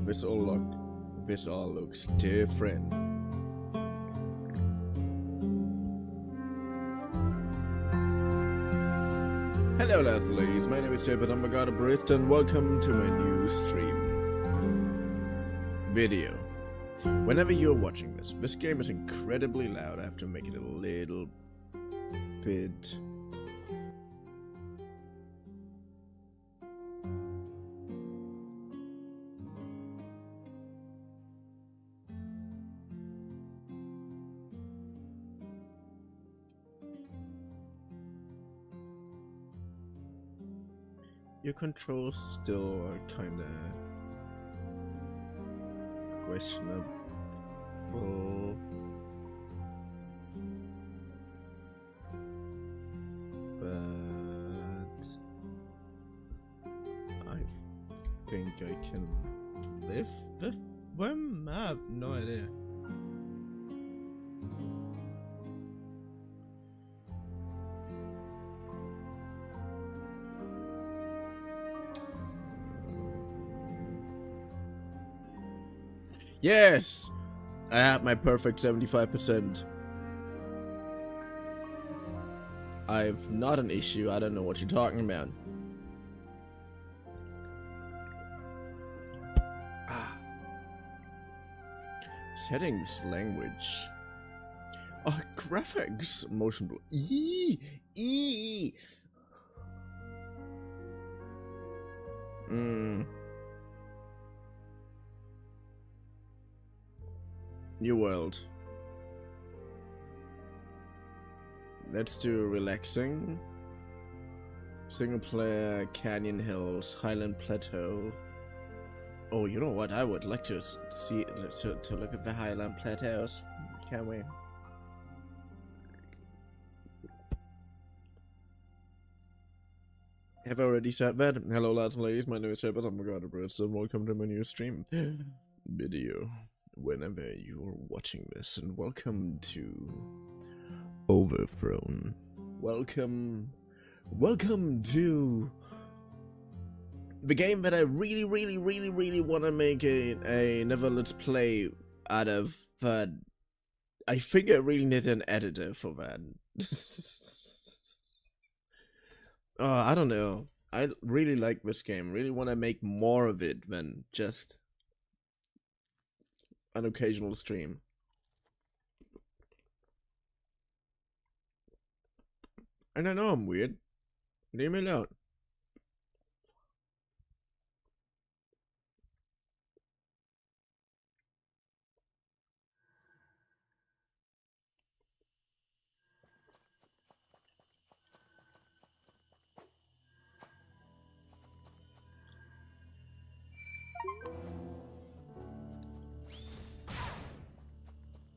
this all looks different. Hello lads and ladies, my name is GERVtuber, Barista, and welcome to my new stream video. Whenever you're watching this game is incredibly loud. I have to make it a little bit. Your controls still are kinda questionable. But I think I can live with them. I have no idea. Yes! I have my perfect 75%. I've not an issue. I don't know what you're talking about. Settings, language. Oh, graphics, motion blur. New world. Let's do relaxing. Single player, Canyon Hills, Highland Plateau. Oh, you know what? I would like to see to look at the Highland Plateaus. Can we? Have I already said that? Hello lads and ladies, my name is GERVtuber, and welcome to my new stream video. Whenever you're watching this, and welcome to Overthrown. Welcome to the game that I really want to make another let's play out of, but I think I really need an editor for that. I don't know. I really like this game. Really want to make more of it than just an occasional stream. And I know I'm weird. Leave me alone.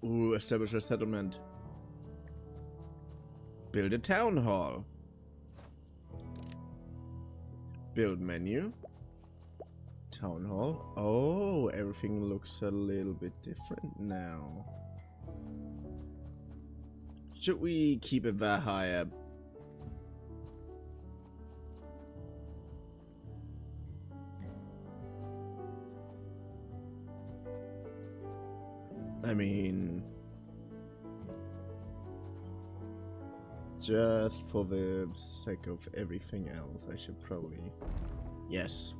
Ooh, establish a settlement. Build a town hall. Build menu. Town hall. Oh, everything looks a little bit different now. Should we keep it that high up? I mean, just for the sake of everything else, I should probably... Yes.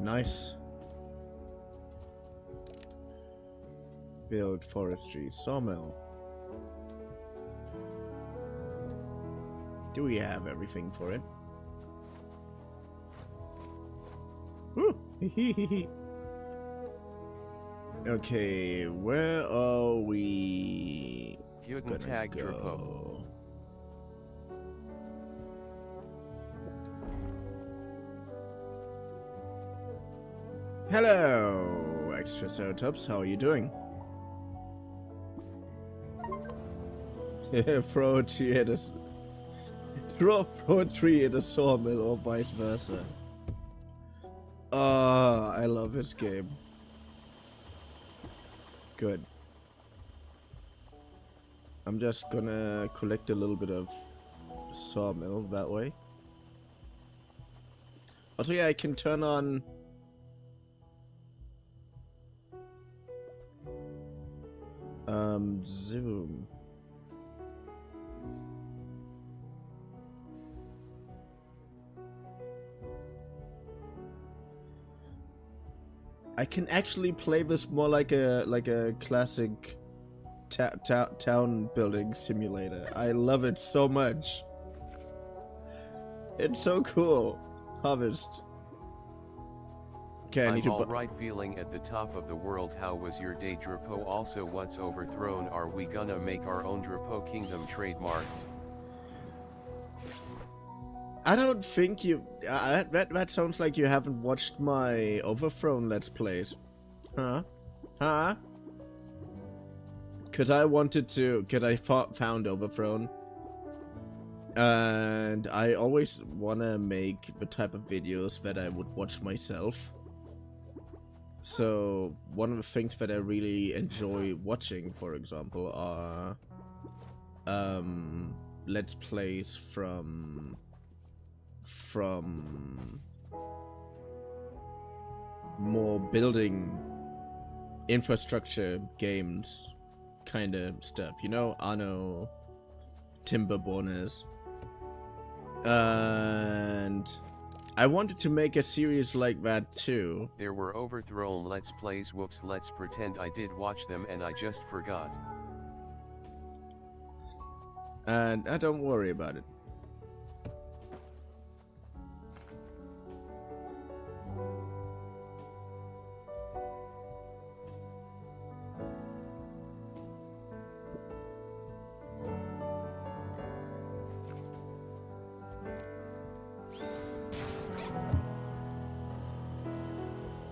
Nice. Build forestry. Sawmill. Do we have everything for it? Woo! Okay, where are we gonna go? Hello, extra Ceratops, how are you doing? Throw a tree at a sawmill or vice versa. Oh, I love this game. Good. I'm just gonna collect a little bit of sawmill that way. Also, yeah, I can turn on... zoom. I can actually play this more like a classic town building simulator. I love it so much. It's so cool. Harvest. Okay, I need I'm to alright feeling at the top of the world. How was your day, Drapo? Also, what's overthrown? Are we gonna make our own Drapo Kingdom trademarked? I don't think you... that sounds like you haven't watched my Overthrown Let's Plays. Huh? Huh? Cause I wanted to... Cause I found Overthrown. And I always wanna make the type of videos that I would watch myself. So, one of the things that I really enjoy watching, for example, are... Let's Plays from more building infrastructure games kind of stuff, you know, Anno, Timberborners. And I wanted to make a series like that too. There were overthrown Let's Plays. Whoops, let's pretend I did watch them and I just forgot. And don't worry about it.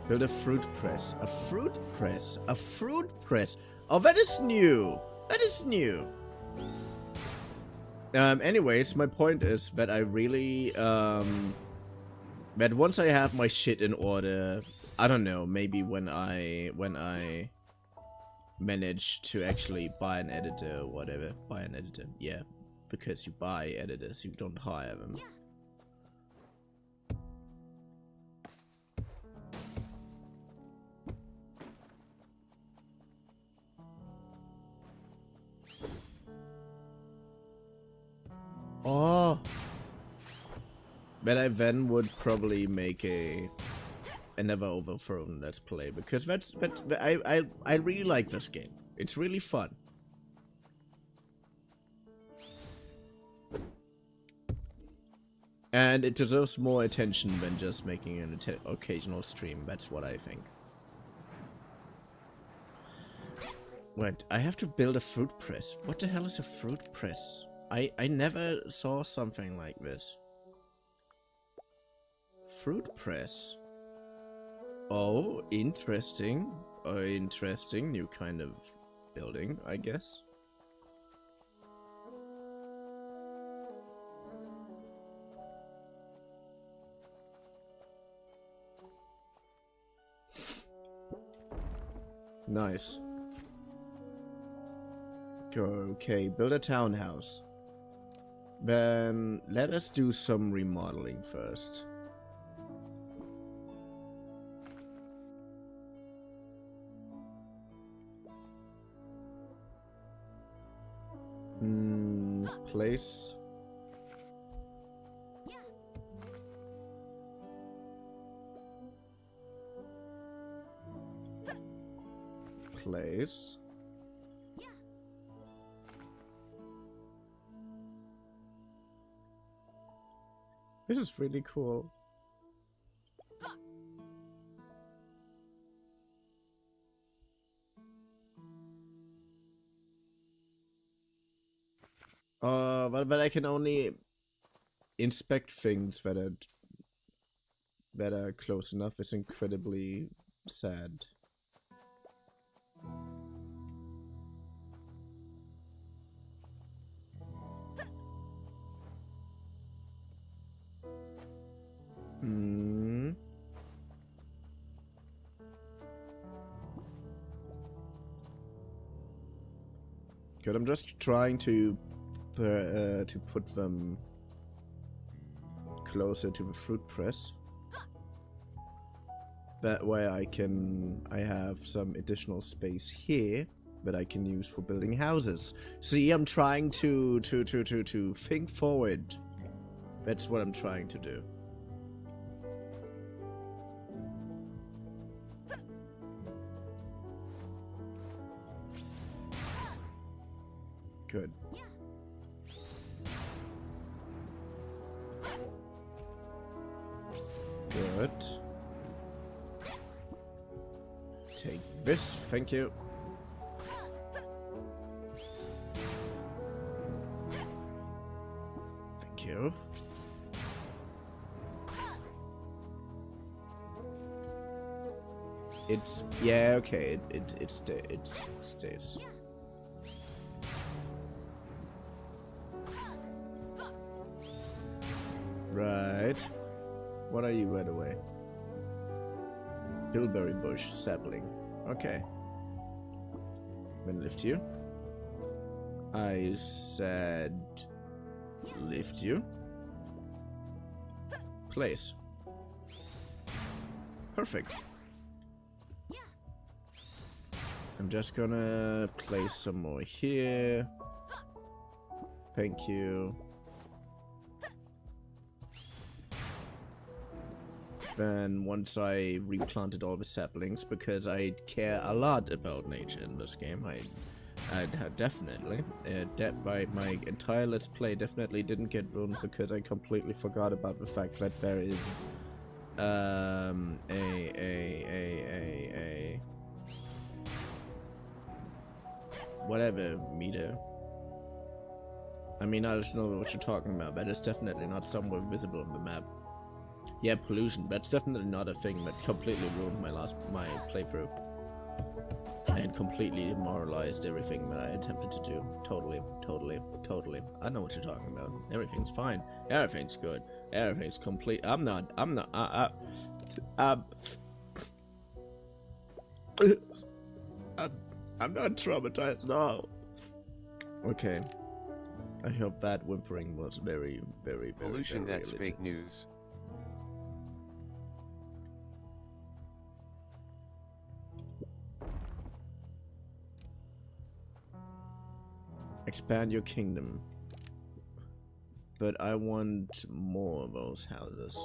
Build a fruit press. A fruit press. A fruit press. Oh, that is new. That is new. Anyways, my point is that I really, that once I have my shit in order, I don't know, maybe when I manage to actually buy an editor or whatever. Buy an editor, yeah. Because you buy editors, you don't hire them. Oh, but I then would probably make a never overthrown Let's Play, because I really like this game. It's really fun. And it deserves more attention than just making an occasional stream. That's what I think. Wait, I have to build a fruit press. What the hell is a fruit press? I never saw something like this. Fruit press. Oh, interesting. Interesting. New kind of building, I guess. Nice. Okay, build a townhouse. Then let us do some remodeling first. Place. Place. This is really cool. But I can only inspect things that are close enough. It's incredibly sad. Good. I'm just trying to put them closer to the fruit press. That way I have some additional space here that I can use for building houses. See, I'm trying to think forward. That's what I'm trying to do. Good. Good. Take this, thank you. Thank you. It's, yeah, okay, it stays. Right. What are you, right away? Bilberry bush, sapling. Okay. Then lift you. I said lift you. Place. Perfect. I'm just gonna place some more here. Thank you. Then once I replanted all the saplings, because I care a lot about nature in this game, I definitely, my entire Let's Play definitely didn't get ruined because I completely forgot about the fact that there is whatever meter. I mean, I just know what you're talking about. That is definitely not somewhere visible on the map. Yeah, pollution. That's definitely not a thing that completely ruined my playthrough. And completely demoralized everything that I attempted to do. Totally. I know what you're talking about. Everything's fine. Everything's good. Everything's complete. I'm not traumatized now. Okay. I hope that whimpering was very pollution. That's realistic. fake news. Expand your kingdom. But I want more of those houses.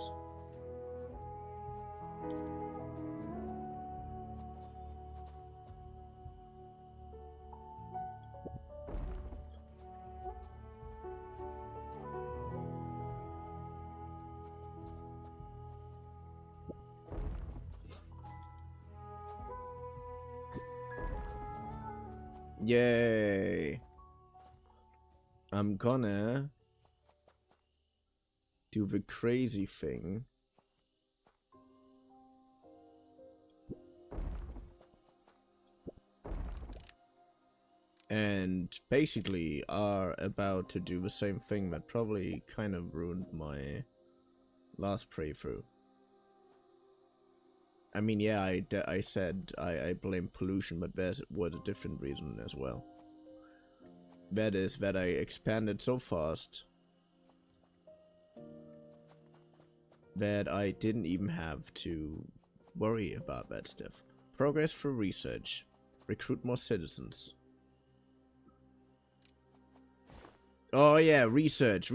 Yay! I'm gonna do the crazy thing. And basically are about to do the same thing that probably kind of ruined my last playthrough. I mean, yeah, I said I blame pollution, but there was a different reason as well. That is that I expanded so fast that I didn't even have to worry about that stuff. Progress for research. Recruit more citizens. Oh yeah, research.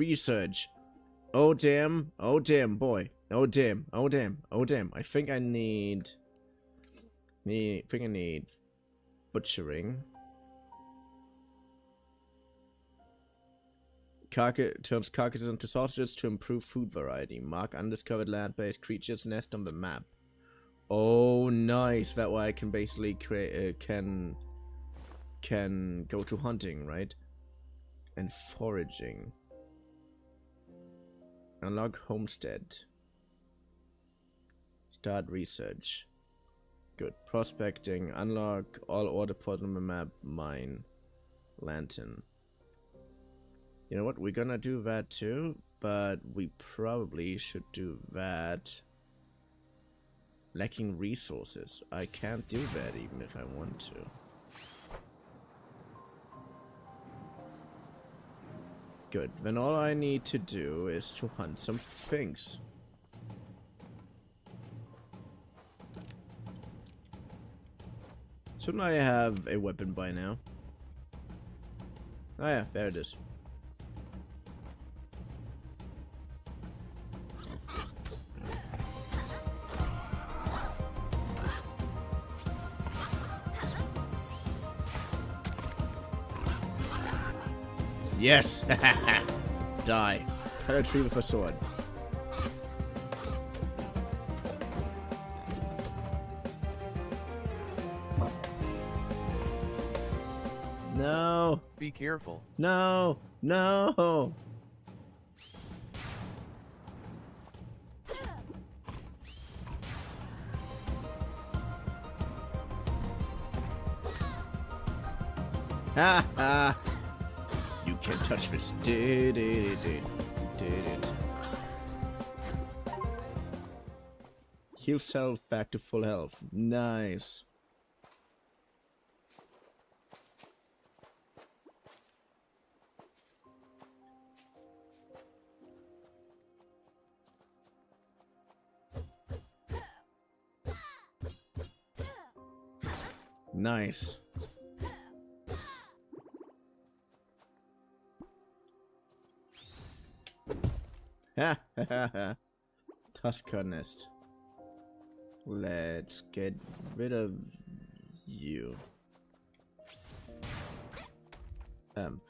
Oh damn, boy. Oh damn. I think I need butchering. Turns carcasses into sausages to improve food variety. Mark undiscovered land-based creatures nest on the map. Oh, nice. That way I can basically create can go to hunting, right? And foraging. Unlock homestead. Start research. Good. Prospecting. Unlock all order pods on the map. Mine. Lantern. You know what? We're gonna do that too, but we probably should do that. Lacking resources. I can't do that even if I want to. Good. Then all I need to do is to hunt some things. Shouldn't I have a weapon by now? Oh yeah, there it is. Yes! Die. Hello, tree with a sword. No! Be careful. No! No! Ha ha! You can't touch this. Did it. Heal self back to full health. Nice. Nice. Ha ha ha ha. Tusker nest. Let's get rid of you. Come.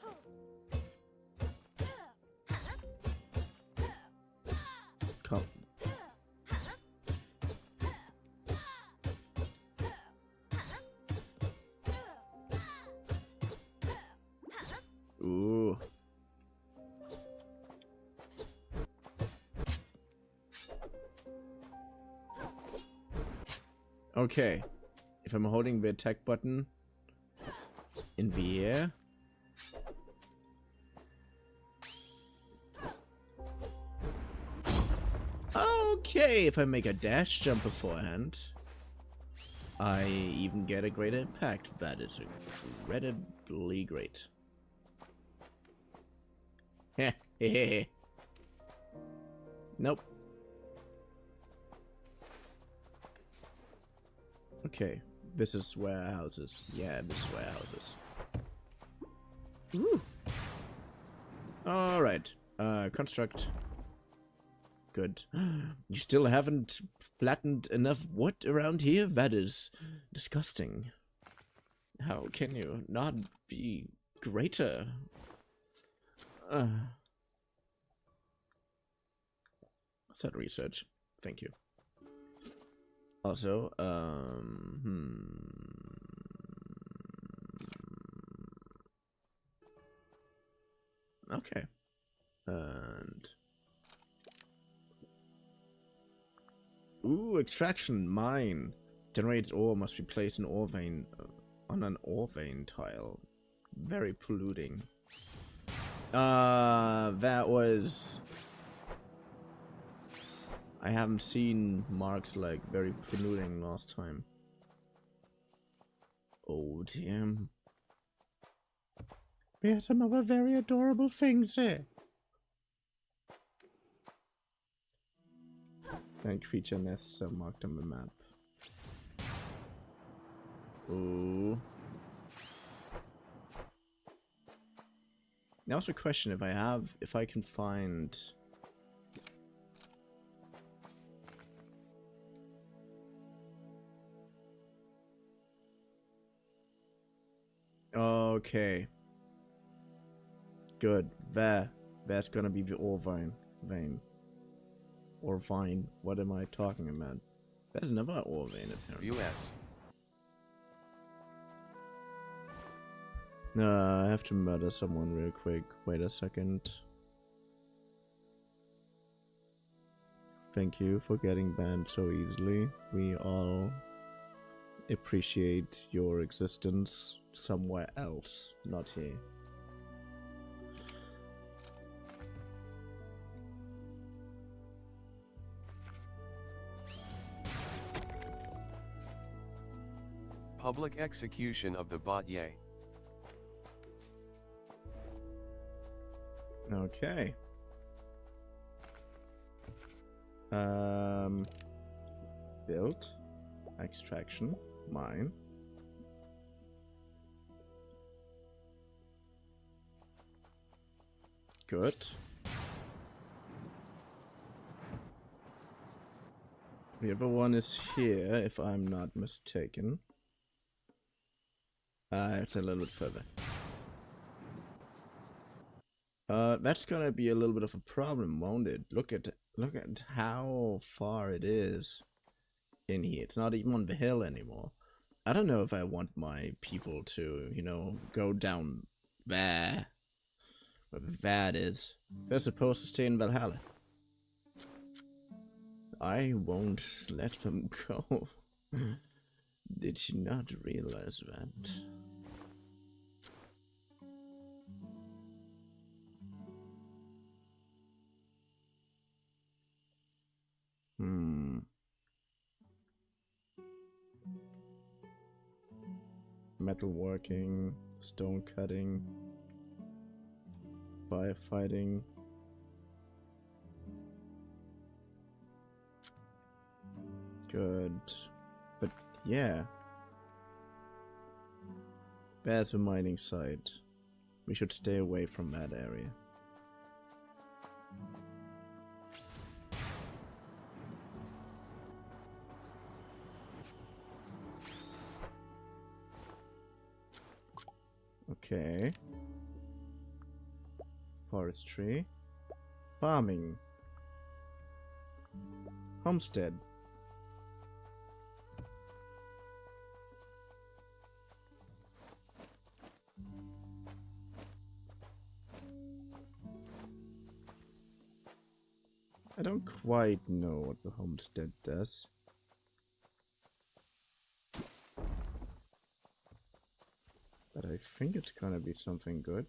Ooh. Okay. If I'm holding the attack button in the air. Okay, if I make a dash jump beforehand, I even get a greater impact. That is incredibly great. Heh, hehehe. Nope. Okay, this is warehouses. Yeah, this is warehouses. Ooh. Alright. Construct. Good. You still haven't flattened enough wood around here? That is disgusting. How can you not be greater? What's that research? Thank you. Also, okay. And ooh, extraction mine. Generated ore must be placed in ore vein on an ore vein tile. Very polluting. That was. I haven't seen marks like very polluting last time. Oh damn. There's another very adorable thing there. And creature nests are marked on the map. Ooh. Now's the question if I can find. Okay. Good. That's gonna be the ore vein. Or vine. What am I talking about? There's another ore vein apparently. US. I have to murder someone real quick. Wait a second. Thank you for getting banned so easily. We all appreciate your existence somewhere else, not here. Public execution of the bot, yay. Okay. Build, extraction, mine. Good. The other one is here, if I'm not mistaken. It's a little bit further. That's gonna be a little bit of a problem, won't it? Look at how far it is in here. It's not even on the hill anymore. I don't know if I want my people to, you know, go down there. Wherever that is. They're supposed to stay in Valhalla. I won't let them go. Did you not realize that? Metalworking, stone cutting, firefighting. Good. But yeah. There's a mining site. We should stay away from that area. Okay. Forestry. Farming. Homestead. I don't quite know what the homestead does. But I think it's gonna be something good.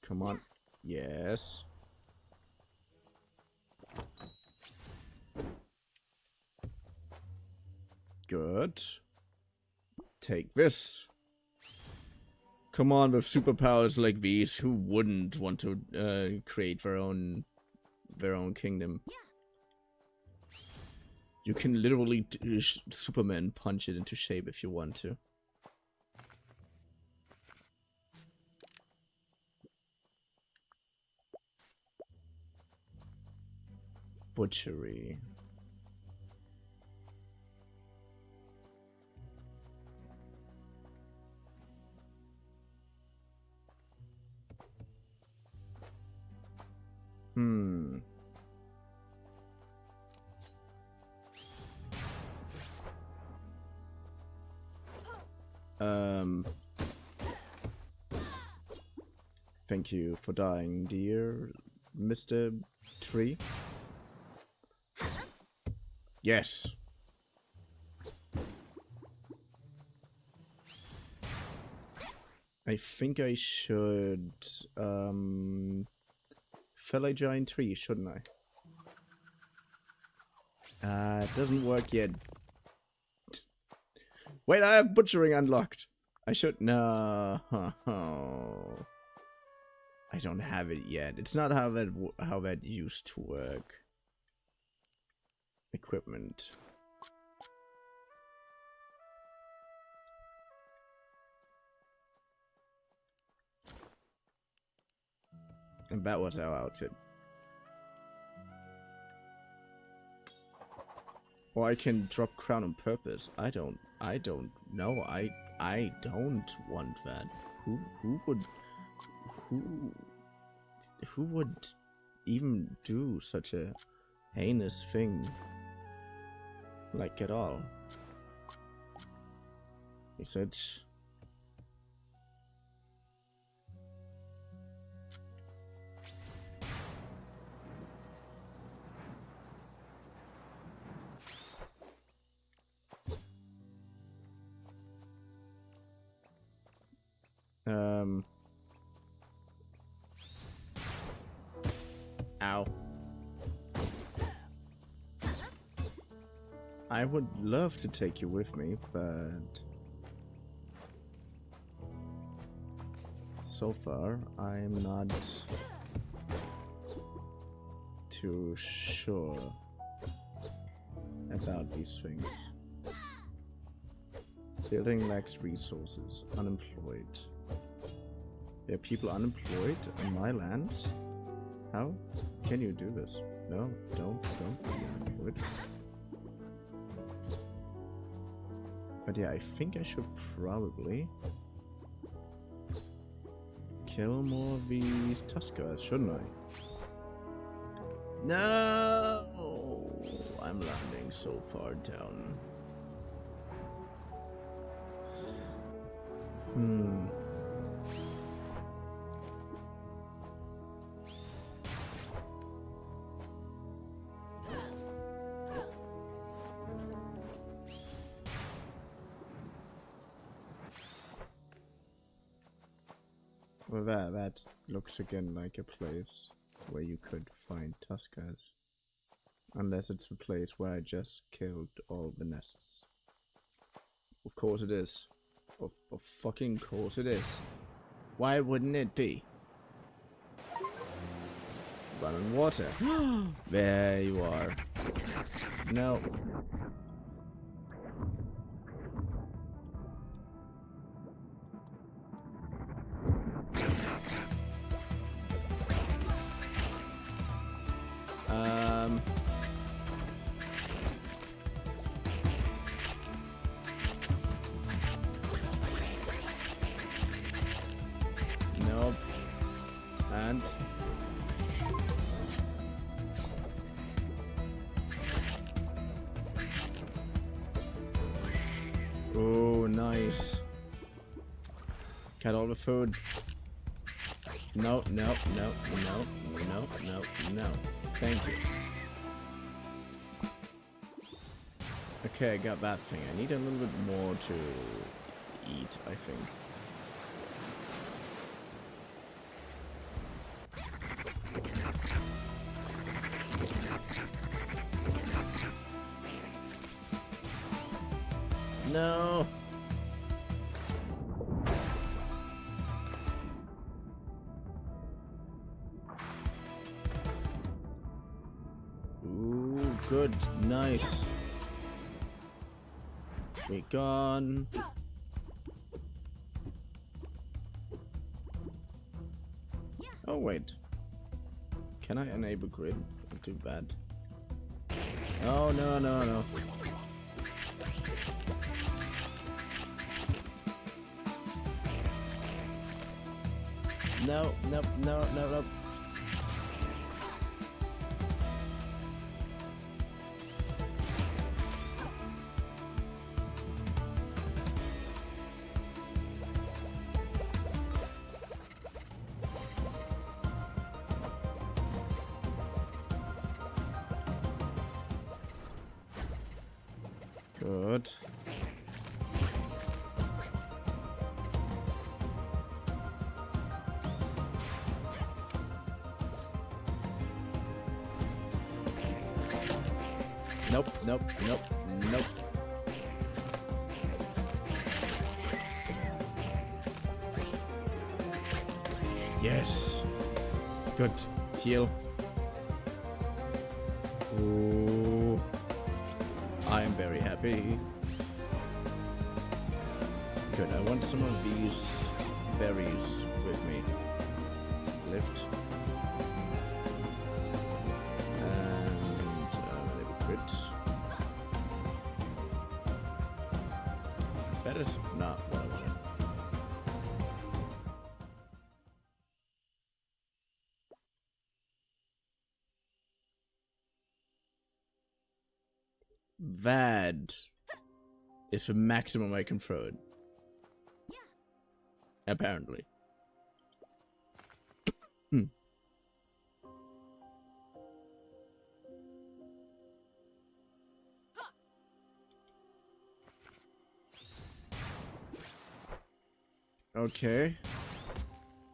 Come on. Yes. Good. Take this. Come on, with superpowers like these, who wouldn't want to create their own kingdom? You can literally Superman punch it into shape if you want to. Butchery. Thank you for dying, dear Mr. Tree. Yes. I think I should fell a giant tree, shouldn't I? It doesn't work yet. Wait, I have butchering unlocked. I should no. I don't have it yet. It's not how that used to work. Equipment. And that was our outfit. Or I can drop crown on purpose. I don't know. I don't want that. Who would even do such a heinous thing? Like at all? Research. Ow. I would love to take you with me, but so far I'm not too sure about these things. Building lacks resources. Unemployed. There are people unemployed on my lands. How can you do this? No, don't be unemployed. But yeah, I think I should probably kill more of these Tuskers, shouldn't I? No! I'm landing so far down. Well, that looks again like a place where you could find Tuskers. Unless it's the place where I just killed all the nests. Of course it is. Of fucking course it is. Why wouldn't it be? Running water. There you are. No. Nope. And oh, nice. Got all the food. No. Thank you. Okay, I got that thing. I need a little bit more to eat, I think. No. Ooh, good, nice. We gone. Oh wait, can I enable grid? Not too bad. Oh no. No. Good. Nope. Yes. Good. Heal. Ooh. I am very happy. Good. I want some of these berries with me. Lift. And crit. That is not what I wanted. That is the maximum I can throw it. Apparently. Okay.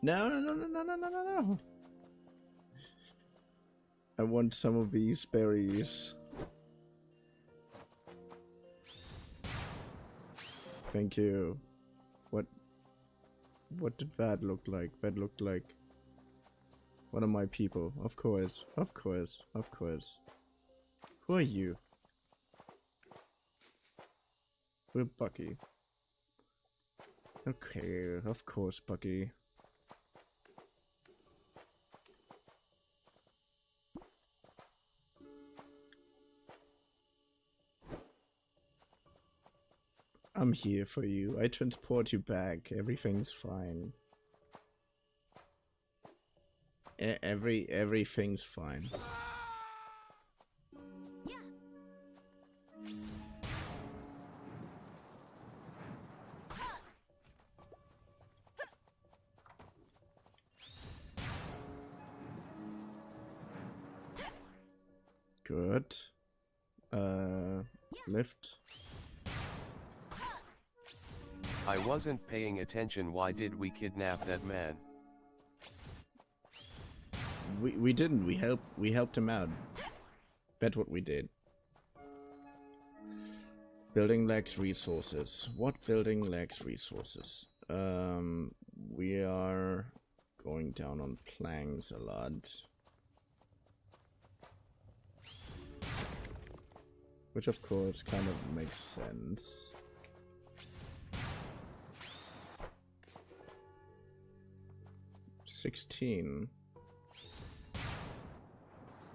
No. I want some of these berries. Thank you. What did that look like? That looked like one of my people. Of course. Who are you? We're Bucky. Okay, of course, Bucky. I'm here for you. I transport you back. Everything's fine. Everything's fine. Good. Lift. I wasn't paying attention. Why did we kidnap that man? We didn't. We helped him out. Bet what we did. Building lacks resources. What building lacks resources? We are going down on planks a lot. Which of course kind of makes sense. $16.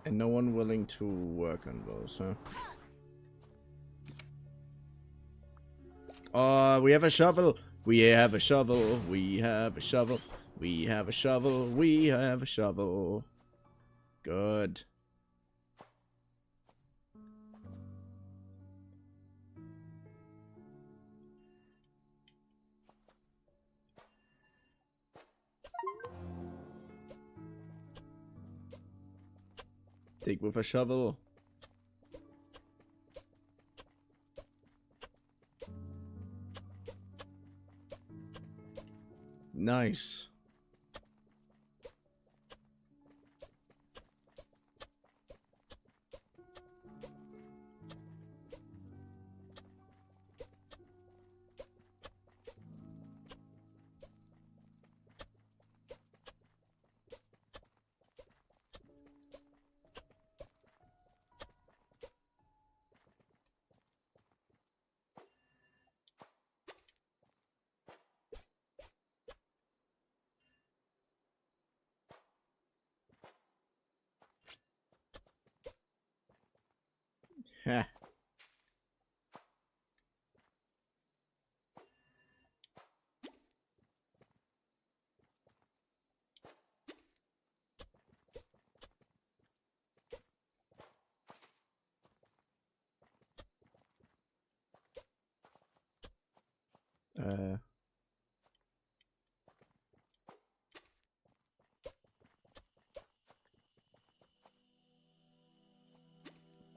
And no one willing to work on those, huh? Oh, we have a shovel! We have a shovel! We have a shovel! We have a shovel! We have a shovel! Good. Dig with a shovel. Nice. Heh.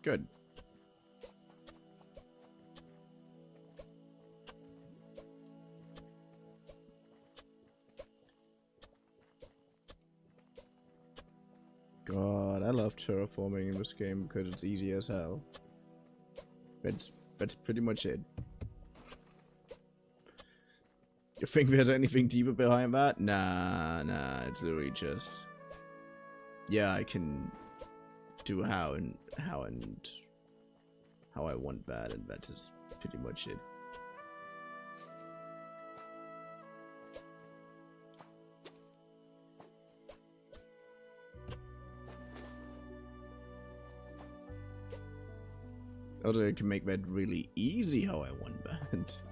Good. God, I love terraforming in this game because it's easy as hell. That's pretty much it. You think there's anything deeper behind that? Nah, it's literally just... Yeah, I can do how I want that, and that is pretty much it. Although I can make that really easy how I want that.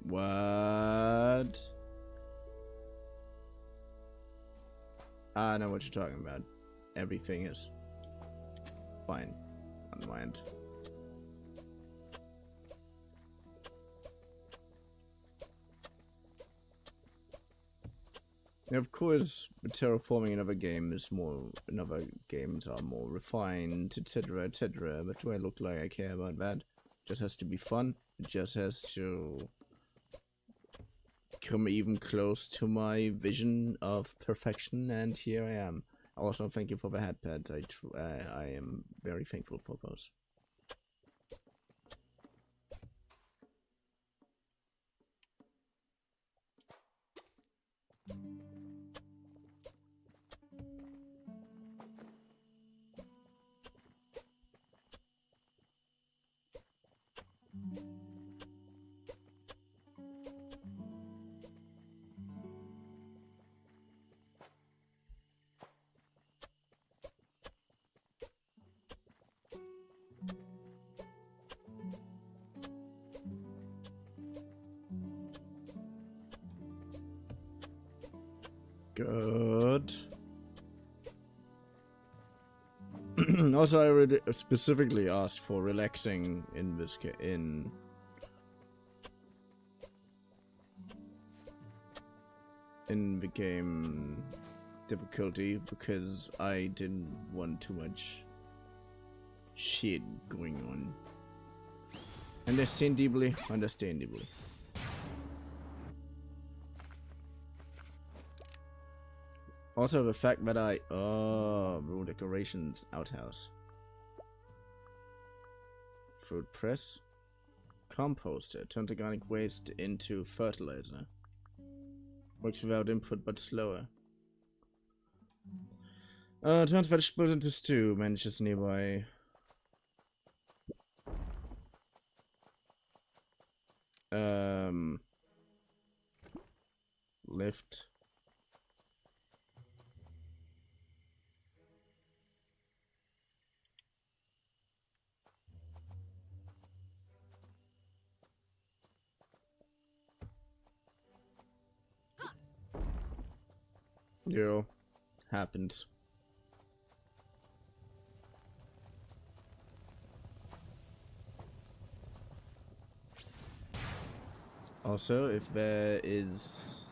What? I know what you're talking about. Everything is fine on my end. Now, of course, terraforming in other games are more refined, etc., etc. But do I look like I care about that? It just has to be fun. It just has to come even close to my vision of perfection, and here I am. Also, thank you for the hat pad. I am very thankful for those. Good. Also, I already specifically asked for relaxing in this in the game difficulty because I didn't want too much shit going on. Understandably. Also the fact that rule decorations outhouse. Fruit press. Composter. Turns organic waste into fertilizer. Works without input but slower. Turns vegetables into stew. Manages nearby. Lift. Yo, happens. Also, if there is...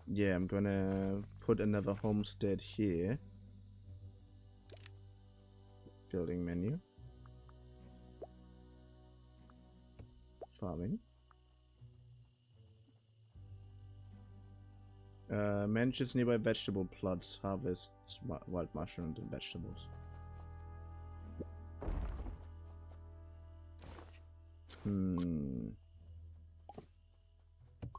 Yeah, I'm gonna put another homestead here. Building menu. Farming. Manages nearby vegetable plots, harvests wild mushrooms and vegetables.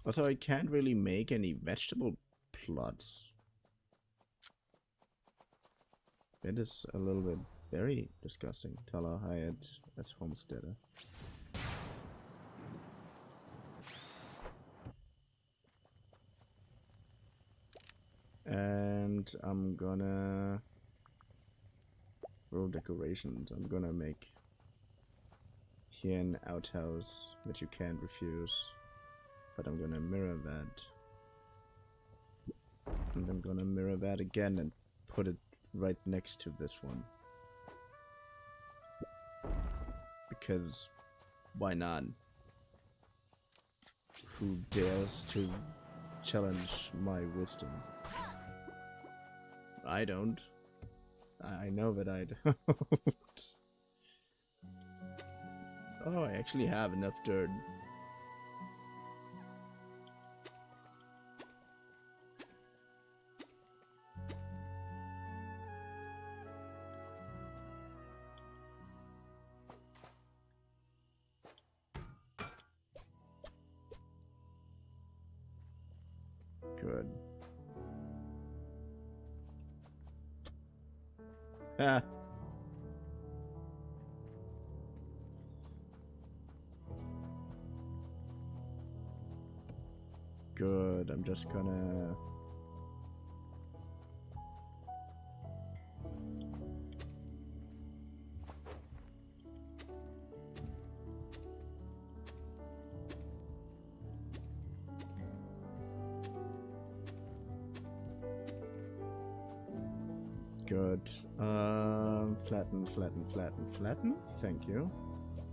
Also, I can't really make any vegetable plots. That is a little bit very disgusting. Tala hired as homesteader. And I'm gonna roll decorations. I'm gonna make here an outhouse that you can't refuse, but I'm gonna mirror that, and I'm gonna mirror that again and put it right next to this one, because why not? Who dares to challenge my wisdom? I don't. I know that I don't. Oh, I actually have enough dirt. Good. Ah. Good, I'm just gonna... Good. Flatten, flatten, flatten, flatten. Thank you.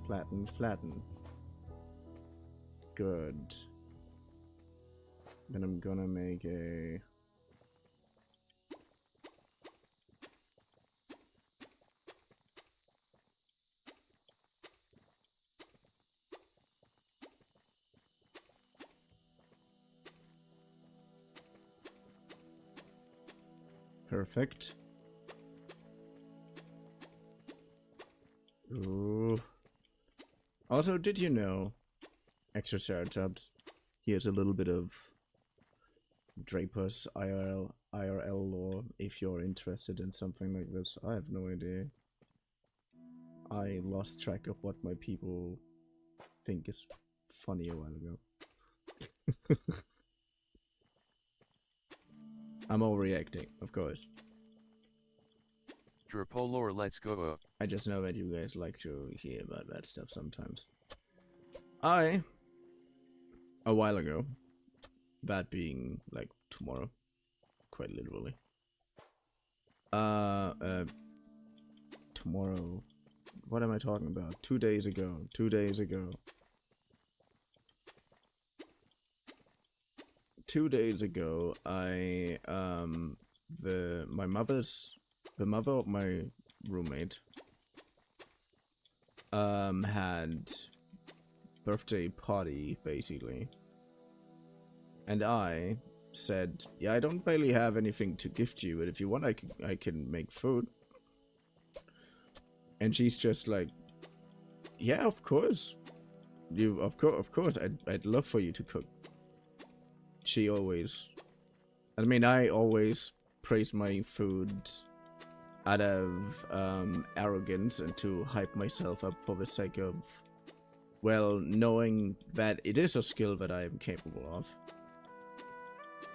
Flatten, flatten. Good. Then I'm gonna make a... Perfect. Ooh. Also, did you know, extra Ceratops, here's a little bit of Draper's IRL lore if you're interested in something like this. I have no idea. I lost track of what my people think is funny a while ago. I'm overreacting, of course. Drapolore, let's go. I just know that you guys like to hear about that stuff sometimes. A while ago, That being like tomorrow, quite literally. Tomorrow. What am I talking about? 2 days ago. 2 days ago. 2 days ago, the mother of my roommate, had birthday party, basically. And I said, yeah, I don't really have anything to gift you, but if you want, I can make food. And she's just like, yeah, of course. Of course, I'd love for you to cook. She always, I mean, I always praise my food out of arrogance and to hype myself up for the sake of, well, knowing that it is a skill that I am capable of.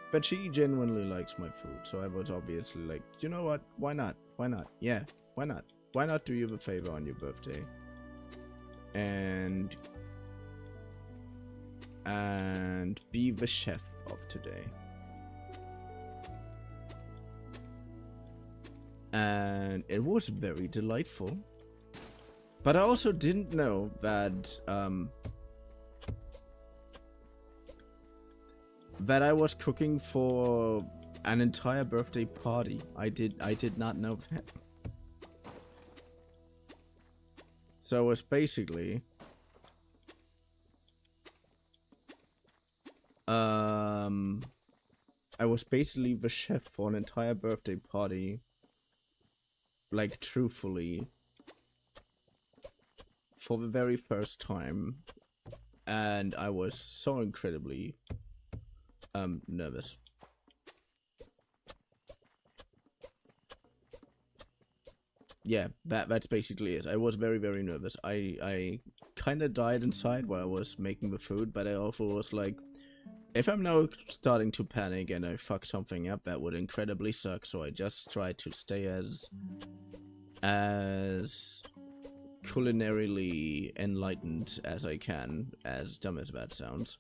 But she genuinely likes my food, so I was obviously like, you know what, why not? Why not? Yeah, why not? Why not do you a favor on your birthday? And be the chef of today. And it was very delightful. But I also didn't know that that I was cooking for an entire birthday party. I did not know that. So it was basically I was basically the chef for an entire birthday party. Like, truthfully, for the very first time, and I was so incredibly nervous. Yeah, that's basically it. I was very, very nervous. I kind of died inside while I was making the food, but I also was like, if I'm now starting to panic and I fuck something up, that would incredibly suck. So I just tried to stay as culinarily enlightened as I can, as dumb as that sounds,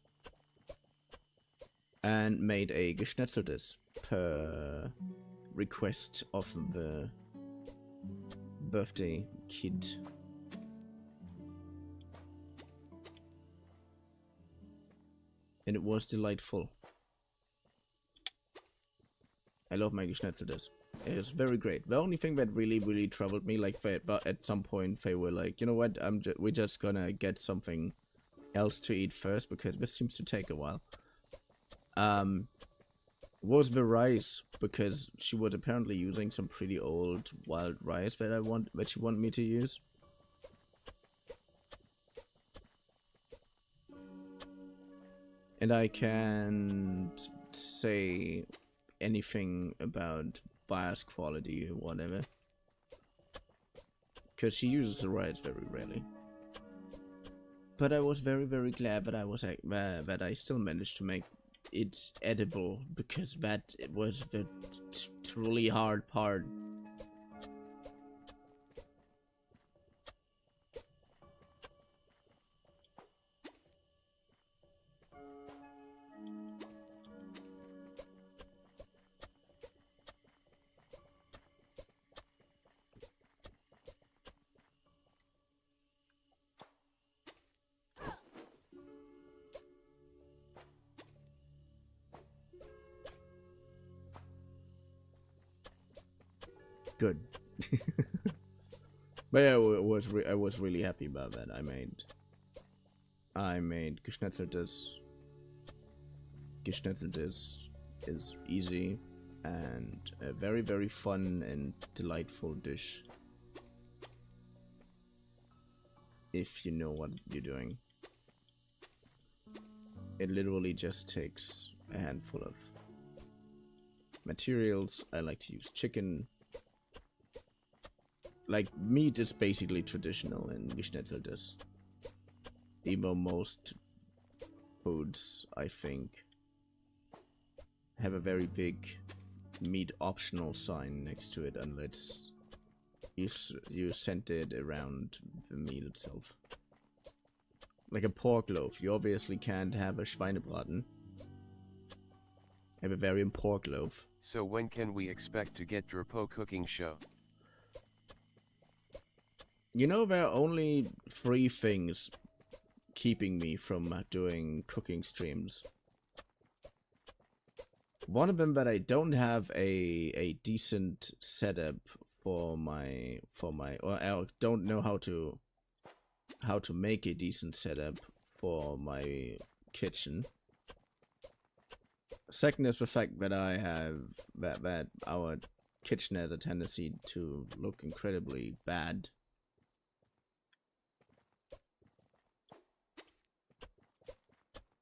and made a geschnetzeltes per request of the birthday kid. And it was delightful. I love my geschnetzeltes. It was very great. The only thing that really troubled me, like, but at some point they were like, you know what, we're just gonna get something else to eat first because this seems to take a while. Was the rice, because she was apparently using some pretty old wild rice that she wanted me to use. And I can't say anything about bias quality or whatever, because she uses the rice very rarely. But I was very glad that that I still managed to make it edible, because that was the truly hard part. Good. But yeah, I was really happy about that. I made geschnetzeltes. Geschnetzeltes is easy and a very fun and delightful dish if you know what you're doing. It literally just takes a handful of materials. I like to use chicken. Like, meat is basically traditional in geschnetzeltes. Even though most foods, I think, have a very big meat optional sign next to it unless you sent it around the meat itself. Like a pork loaf, you obviously can't have a Schweinebraten. I have a variant pork loaf. So when can we expect to get Gerpo cooking show? You know, there are only 3 things keeping me from doing cooking streams. One of them that I don't have a decent setup for my or I don't know how to make a decent setup for my kitchen. Second is the fact that I have that our kitchen has a tendency to look incredibly bad.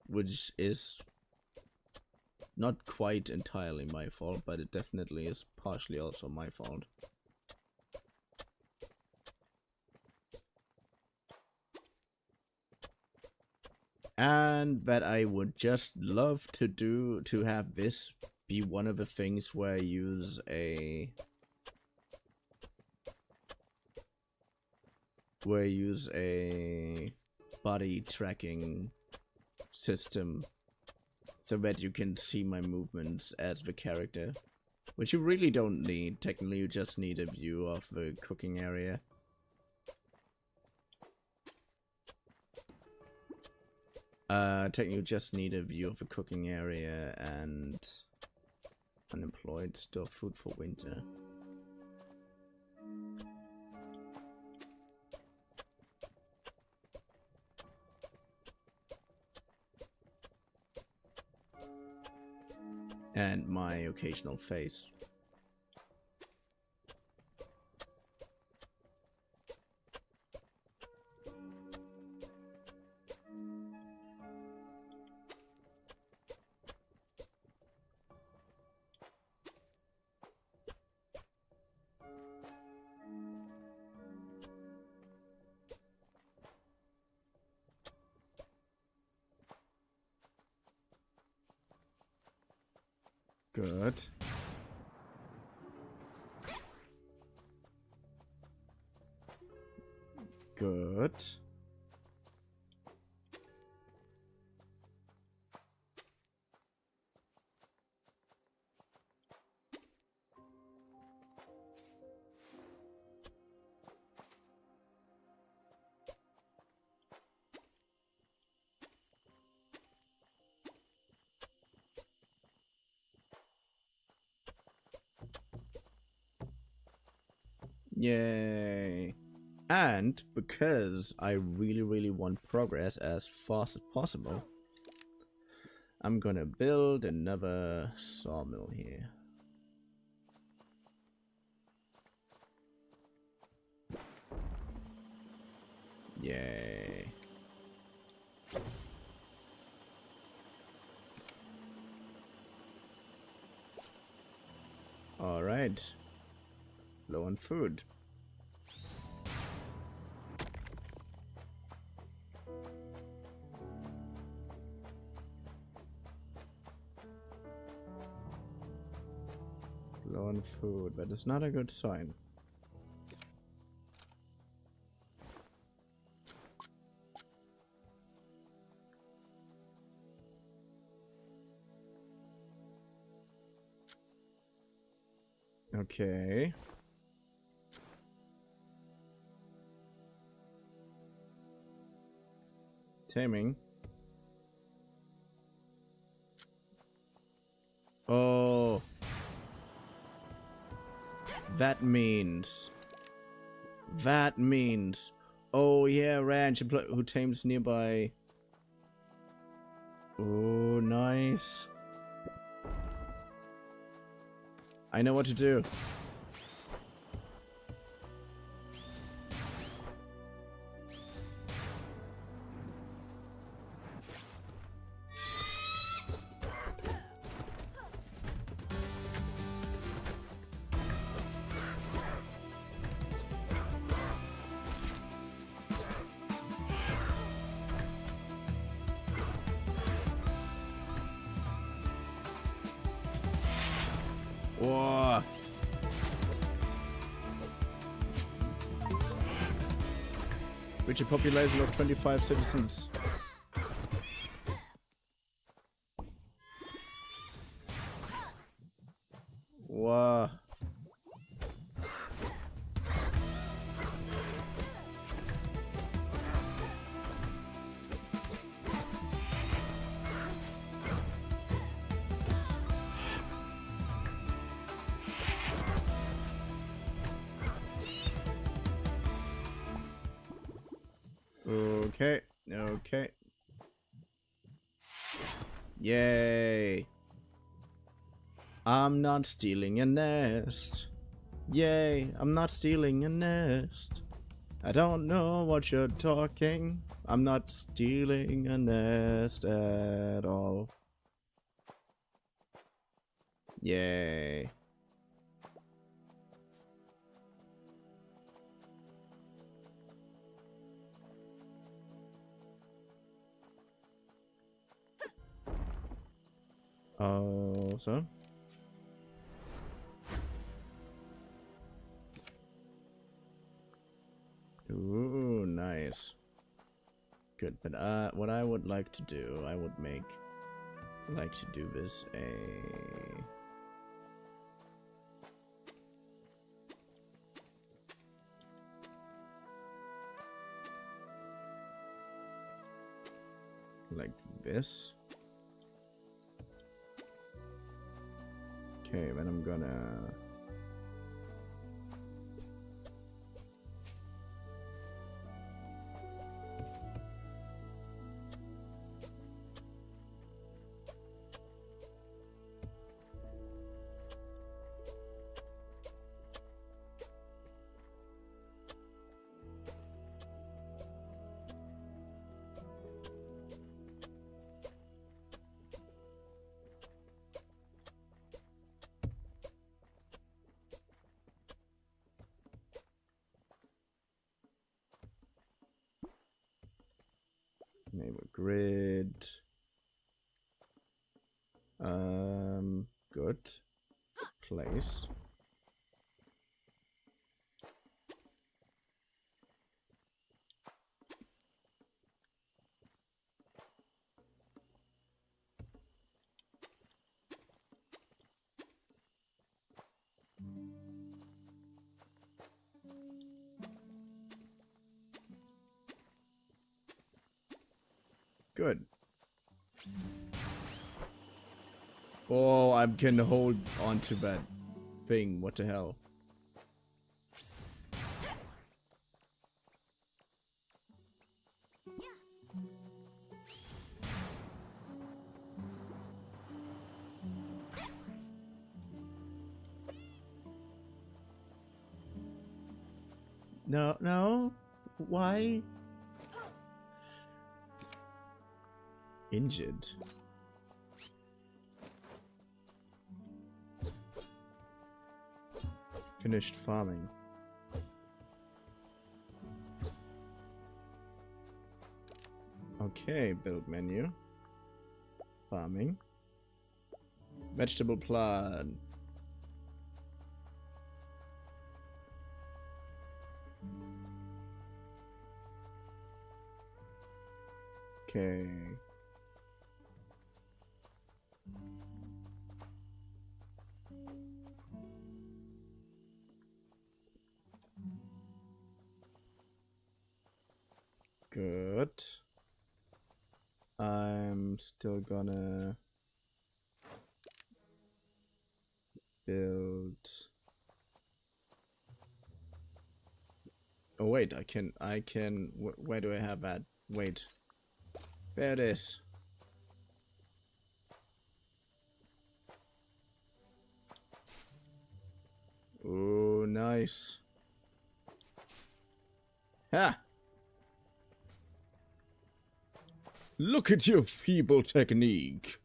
Which is not quite entirely my fault, but it definitely is partially also my fault. And that I would just love to have this be one of the things where I use a body tracking system so that you can see my movements as the character, which you really don't need. Technically you just need a view of the cooking area. Technically you just need a view of the cooking area and unemployed, store food for winter. And my occasional face. Good. Good. Yay. And because I really want progress as fast as possible, I'm gonna build another sawmill here. Yay. Alright. Low on food. Low on food. That is not a good sign. Okay. Taming. Oh. That means. Oh yeah, ranch who tames nearby. Oh, nice. I know what to do. Whoa. Reach a population of 25 citizens. Okay. Okay. Yay. I'm not stealing a nest. Yay, I'm not stealing a nest. I don't know what you're talking. I'm not stealing a nest at all. Yay. Also. Ooh, nice. Good, but what I would like to do, I would like to do this like this. Okay, then I'm gonna neighbor grid. Good. Place. Good. Oh, I can hold on to that thing. What the hell? No, no. Why? Injured. Finished farming. Okay, build menu. Farming. Vegetable plant. Okay. Good. I'm still gonna build. Oh wait, I can. Where do I have that? Wait. There it is. Oh, nice. Ha! Look at your feeble technique.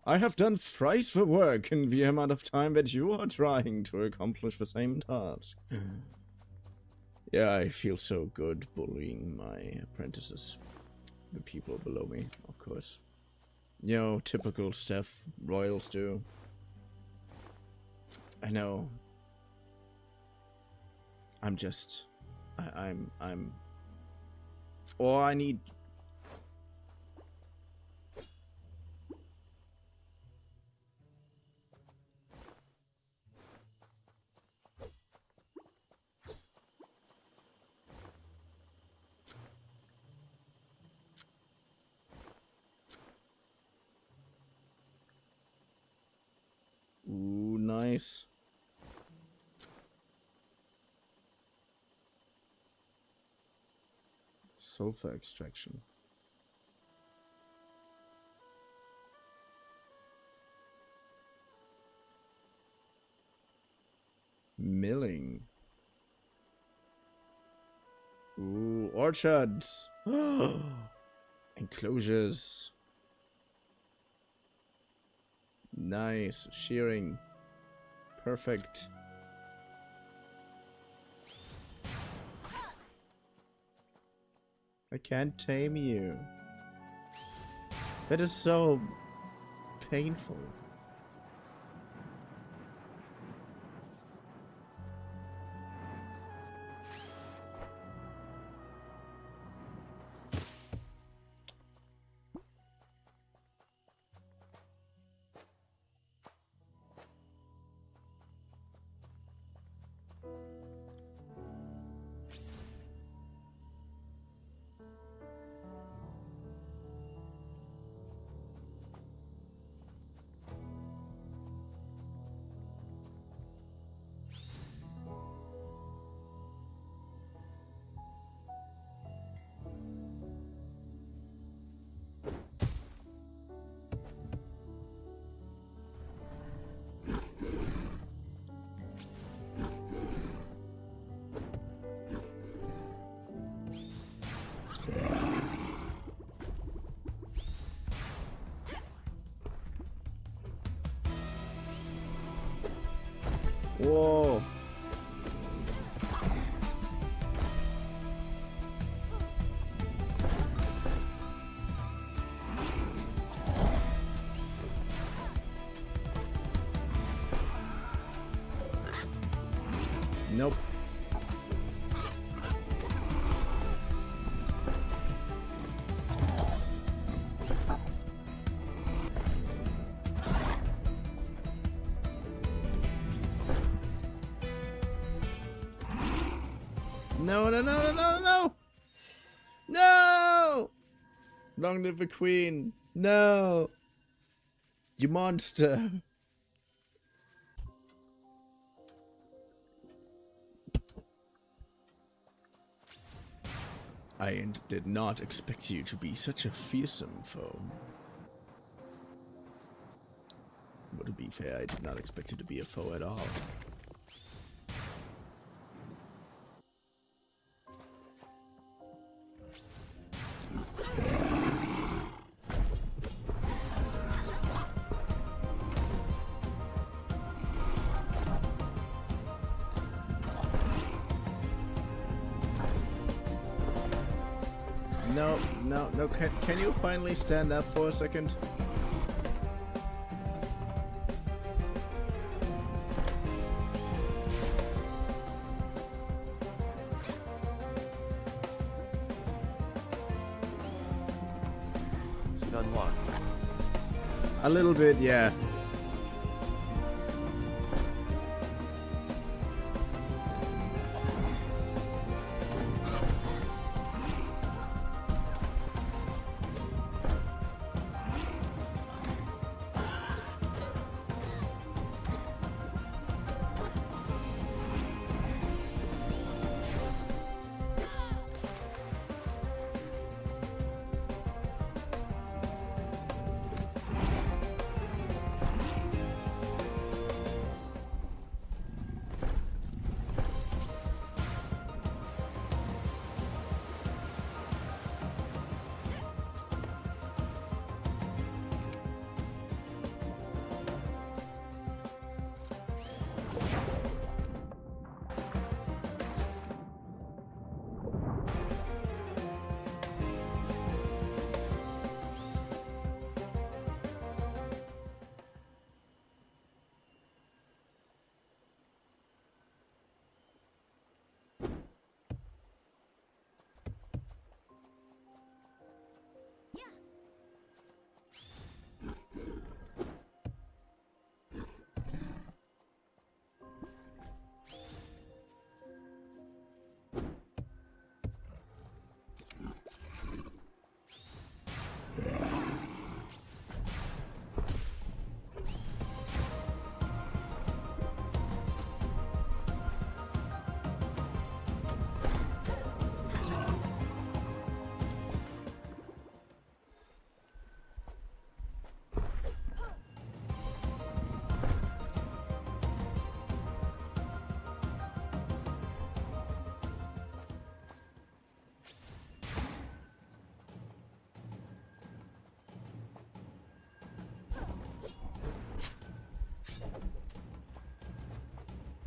I have done thrice the work in the amount of time that you are trying to accomplish the same task. Yeah, I feel so good bullying my apprentices. The people below me, of course. You know, typical stuff royals do. I know. I'm just... I'm... Oh, I need... Ooh, nice. Sulfur extraction. Milling. Ooh, orchards. Enclosures. Nice. Shearing. Perfect. I can't tame you. That is so painful. Whoa. Nope. No, no, no, no, no, no! No! Long live the queen! No! You monster! I did not expect you to be such a fearsome foe. But to be fair, I did not expect you to be a foe at all. No, no, no, can you finally stand up for a second? Stun locked. A little bit, yeah.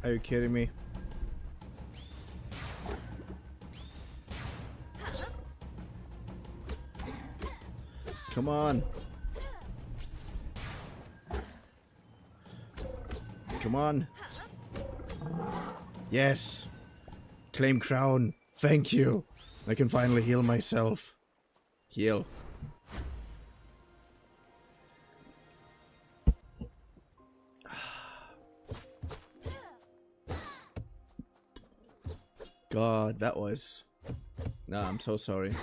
Are you kidding me? Come on. Come on. Yes. Claim crown. Thank you. I can finally heal myself. Heal. God, that was... No, I'm so sorry.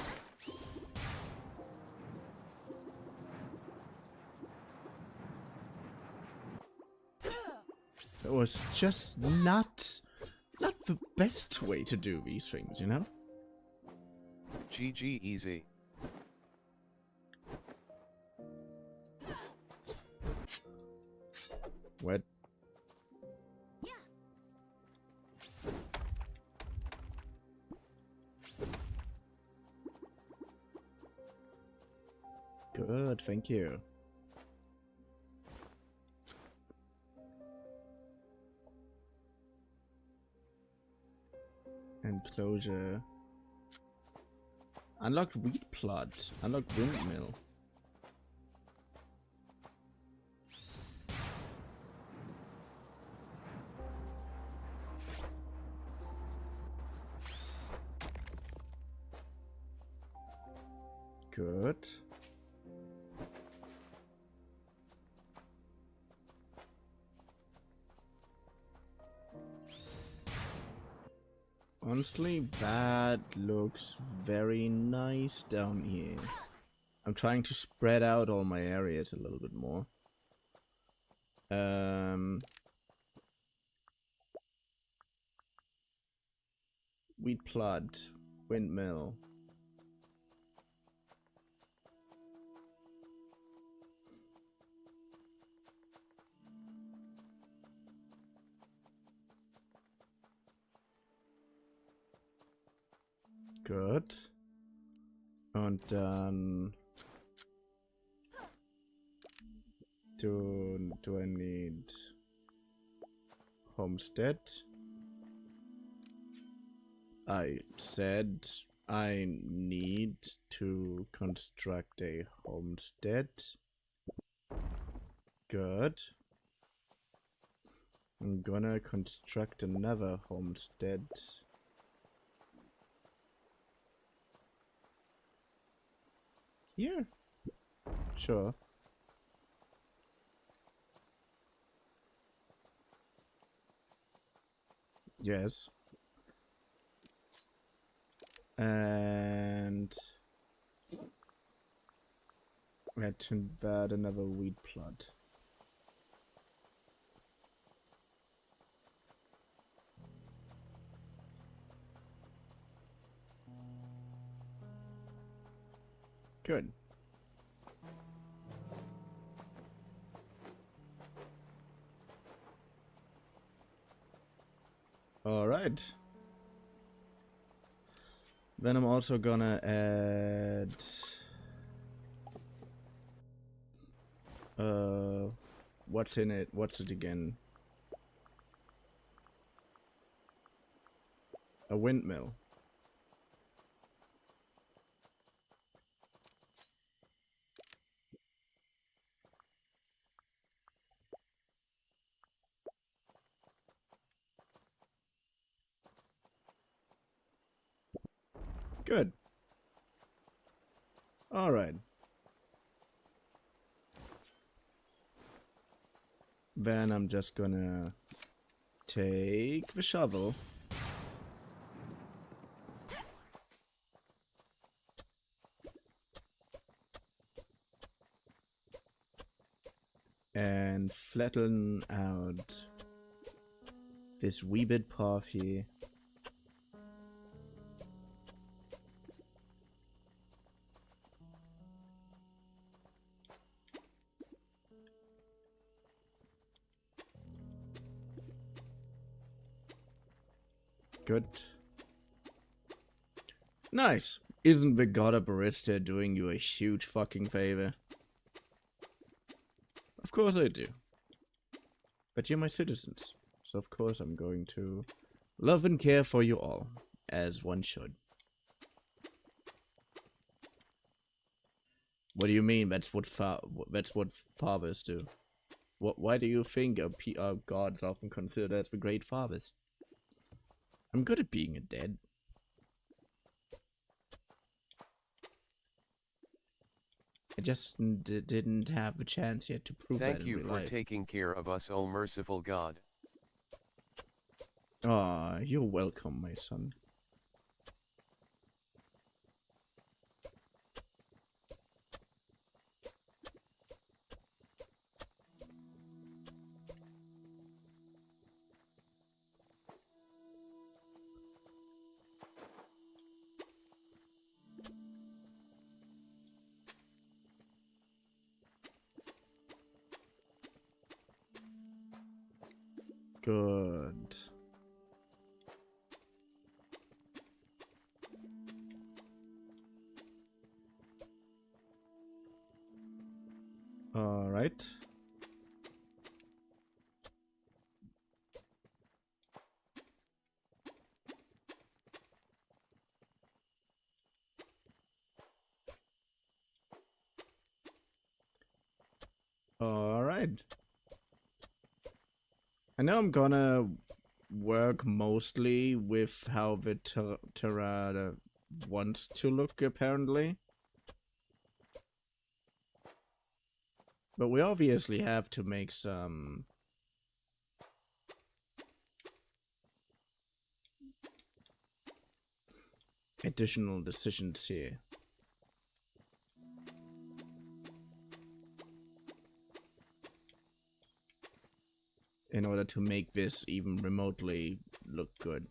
That was just not the best way to do these things, you know? GG easy. What? Good, thank you. Enclosure. Unlocked wheat plot. Unlocked windmill. Good. Honestly, that looks very nice down here. I'm trying to spread out all my areas a little bit more. Wheat plot, windmill. Gut. Und dann do I need homestead? I said I need to construct a homestead. Good. I'm gonna construct another homestead. Here? Sure. Yes. And we had to bed another wheat plot. Good. All right. Then I'm also gonna add what's in it? What's it again? A windmill. Good. All right. Then I'm just gonna take the shovel. And flatten out this wee bit path here. Good. Nice. Isn't the god of Barista doing you a huge fucking favor? Of course I do. But you're my citizens, So of course I'm going to love and care for you all, as one should. What do you mean? That's what fathers do. Why do you think our gods often considered us the great fathers? I'm good at being a dad. I just didn't have a chance yet to prove that Thank in you real for life. taking care of us, O merciful God. Ah, you're welcome, my son. Good. All right. All right. I know I'm gonna work mostly with how the Terra wants to look, apparently. But we obviously have to make some additional decisions here. In order to make this even remotely look good.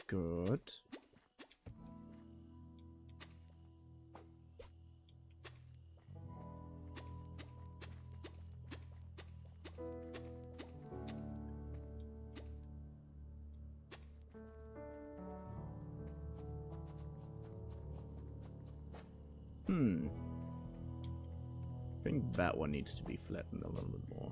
Good. I think that one needs to be flattened a little bit more.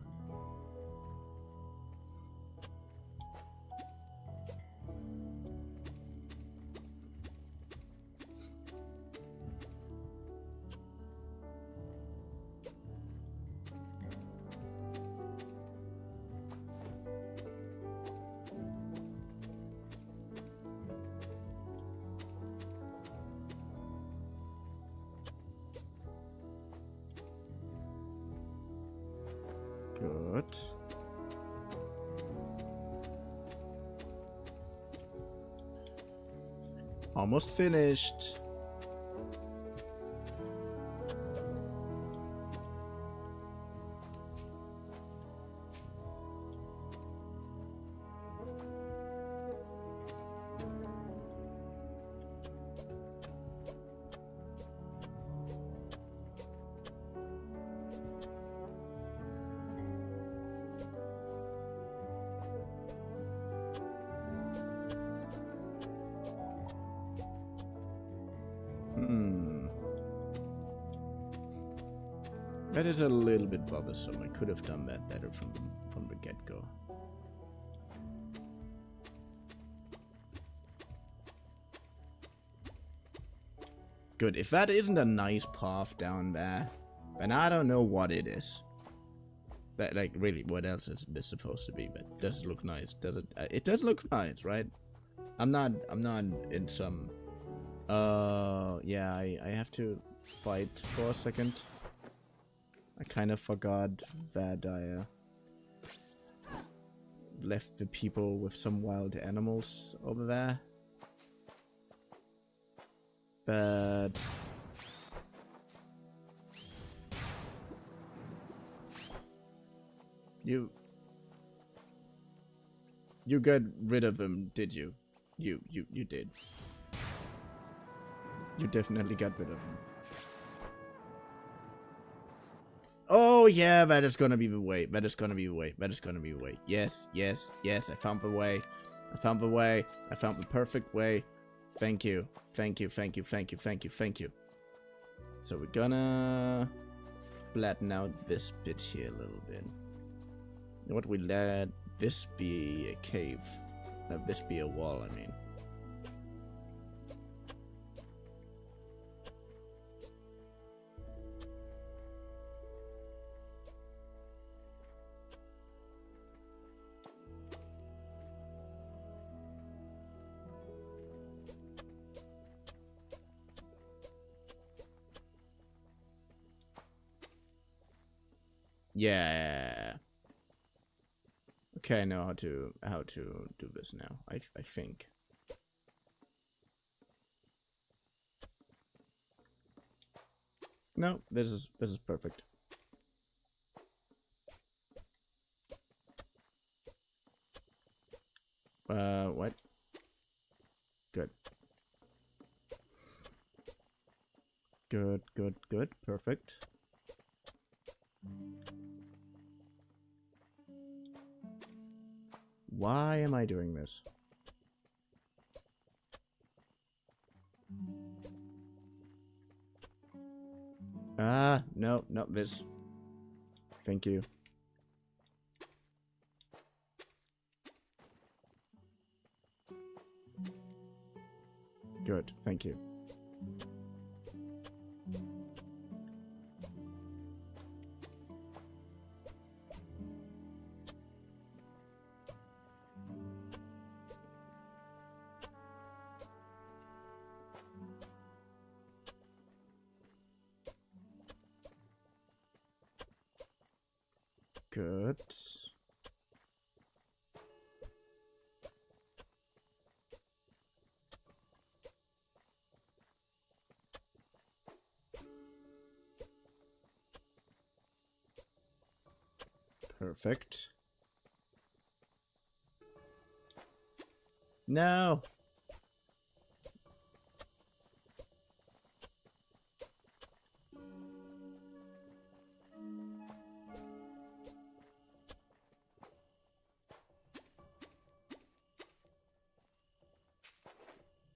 Good. Almost finished. That is a little bit bothersome. I could have done that better from the get-go. Good. If that isn't a nice path down there, then I don't know what it is. But, like, really, what else is this supposed to be? But does it look nice? Does it? It does look nice, right? I'm not in some. Yeah. I have to fight for a second. I kind of forgot that I left the people with some wild animals over there. But you got rid of them, did you? You did. You definitely got rid of them. Oh yeah, that is gonna be the way. That is gonna be the way. That is gonna be the way. Yes, yes, yes. I found the way. I found the way. I found the perfect way. Thank you. Thank you. Thank you. Thank you. Thank you. Thank you. So we're gonna flatten out this bit here a little bit. What we let this be a cave. Let this be a wall, I mean. Yeah. Okay, I know how to do this now. I think. No, this is perfect. What? Good. Good, good, good. Perfect. Why am I doing this? Ah, no, not this. Thank you. Good, thank you. Good. Perfect. No.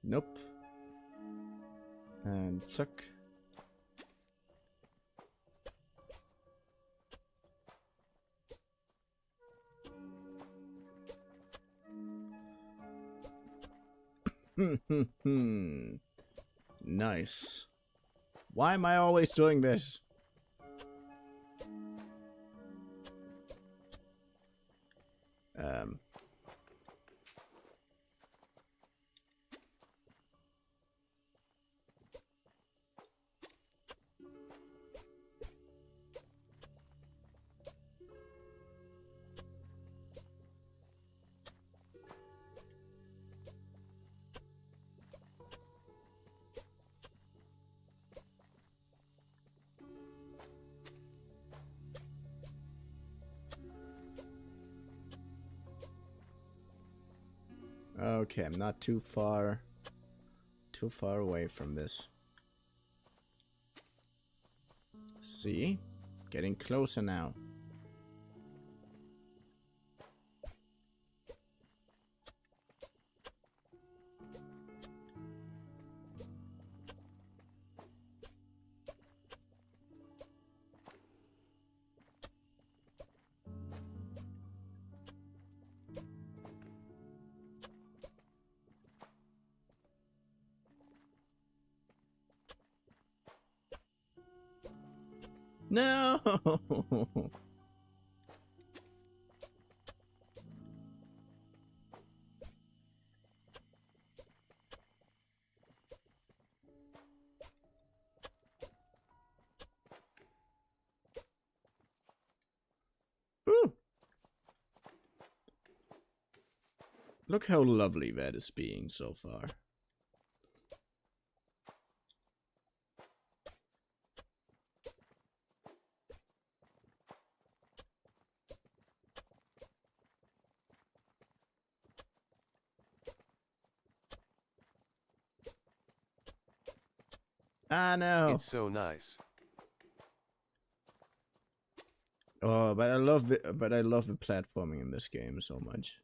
Nope. And suck. Nice. Why am I always doing this? Okay, I'm not too far away from this. See? Getting closer now. No! Ooh. Look how lovely that is being so far. Ah, no. It's so nice. Oh, but I love the platforming in this game so much.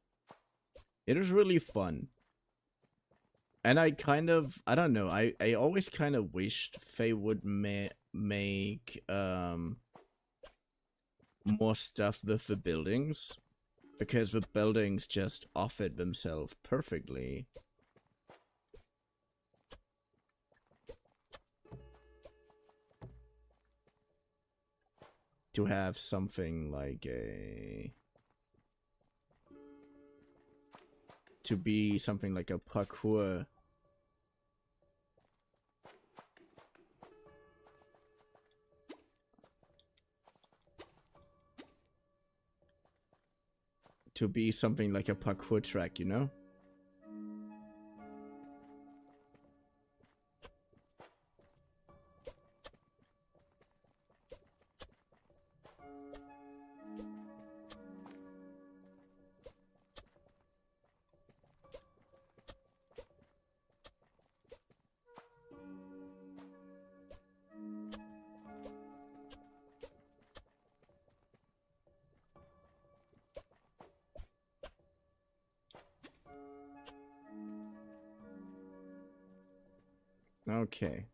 It is really fun. And I don't know, I always kind of wished they would make more stuff with the buildings, because the buildings just offered themselves perfectly. To have something like to be something like a parkour. To be something like a parkour track, you know? Okay.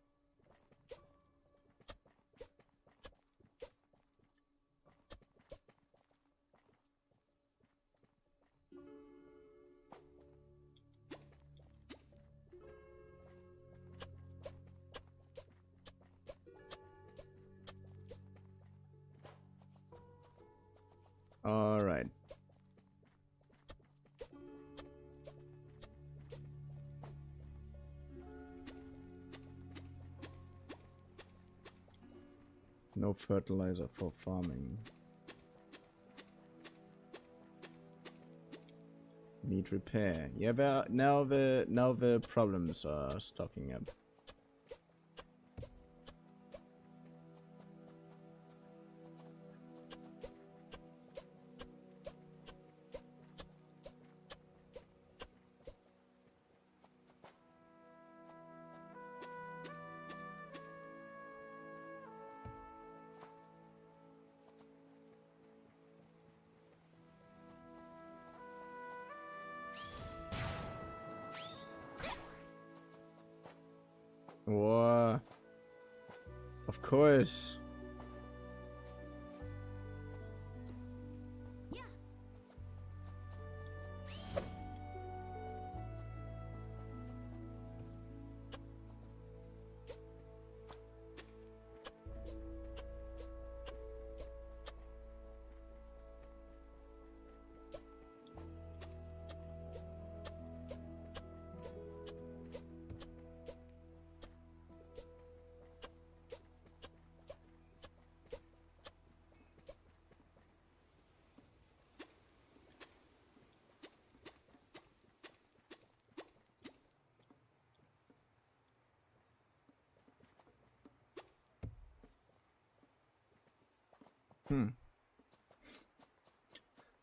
All right. No fertilizer for farming. Need repair. Yeah, but now the problems are stocking up. Whoa. Of course.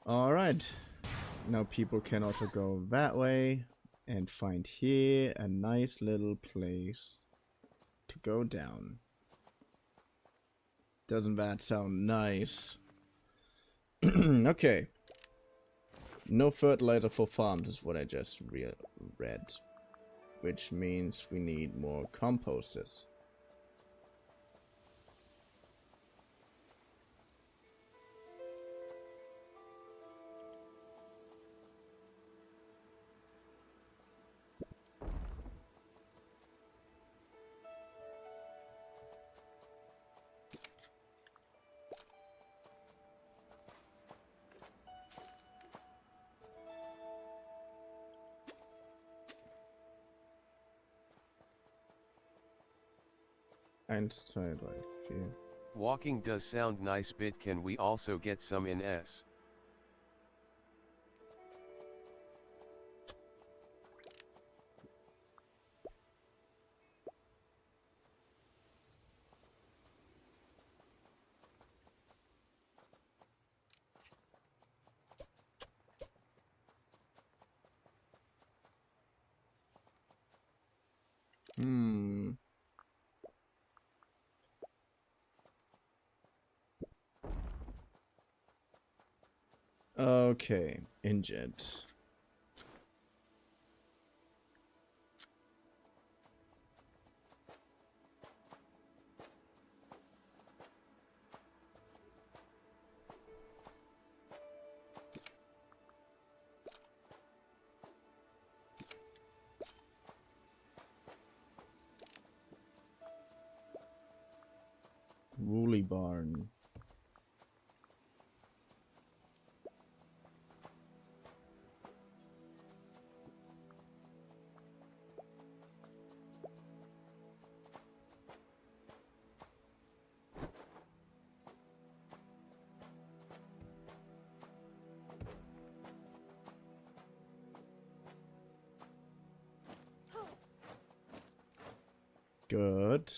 Alright. Now people can also go that way and find here a nice little place to go down. Doesn't that sound nice? Okay. No fertilizer for farms is what I just read. Which means we need more composters. Walking does sound nice, bit. Can we also get some in S? Okay, injured. Woolly barn. Good.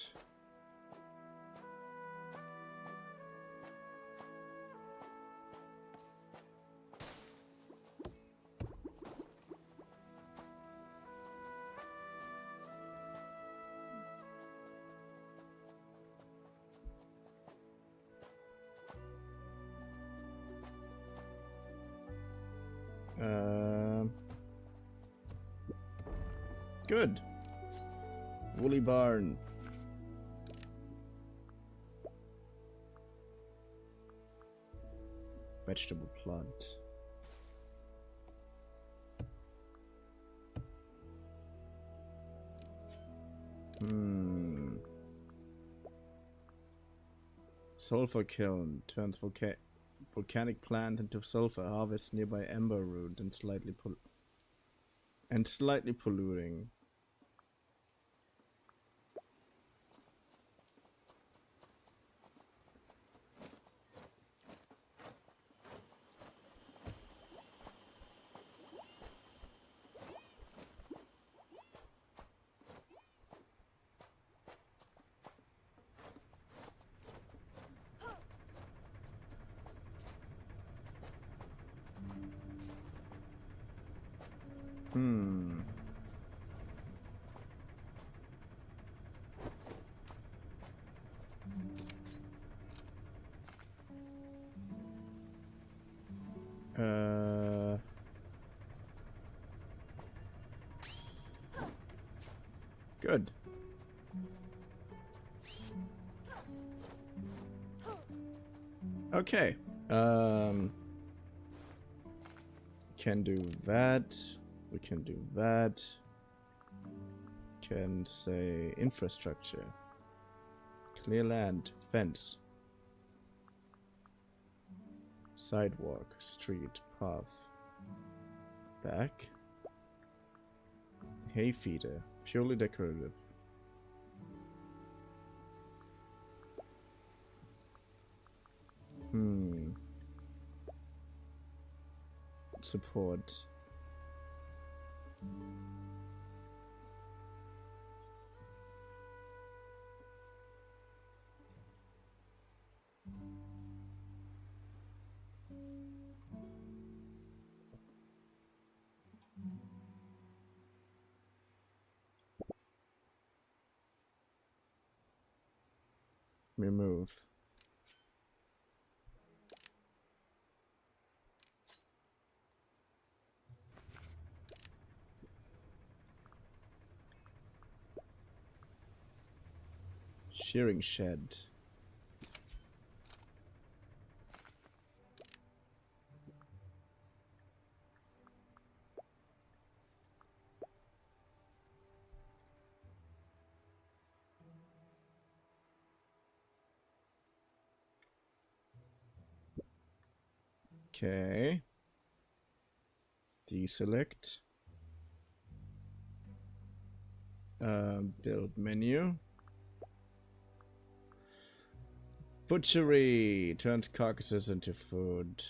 Good. Woolly barn. Vegetable plant. Sulfur kiln turns volcanic plant into sulfur. Harvest nearby ember root and slightly polluting. Good. Okay. Can do that. We can do that. Can say infrastructure. Clear land. Fence. Sidewalk. Street. Path. Back. Hay feeder. Purely decorative. Support. Remove. Shearing shed. Okay. Deselect. Build menu. Butchery turns carcasses into food.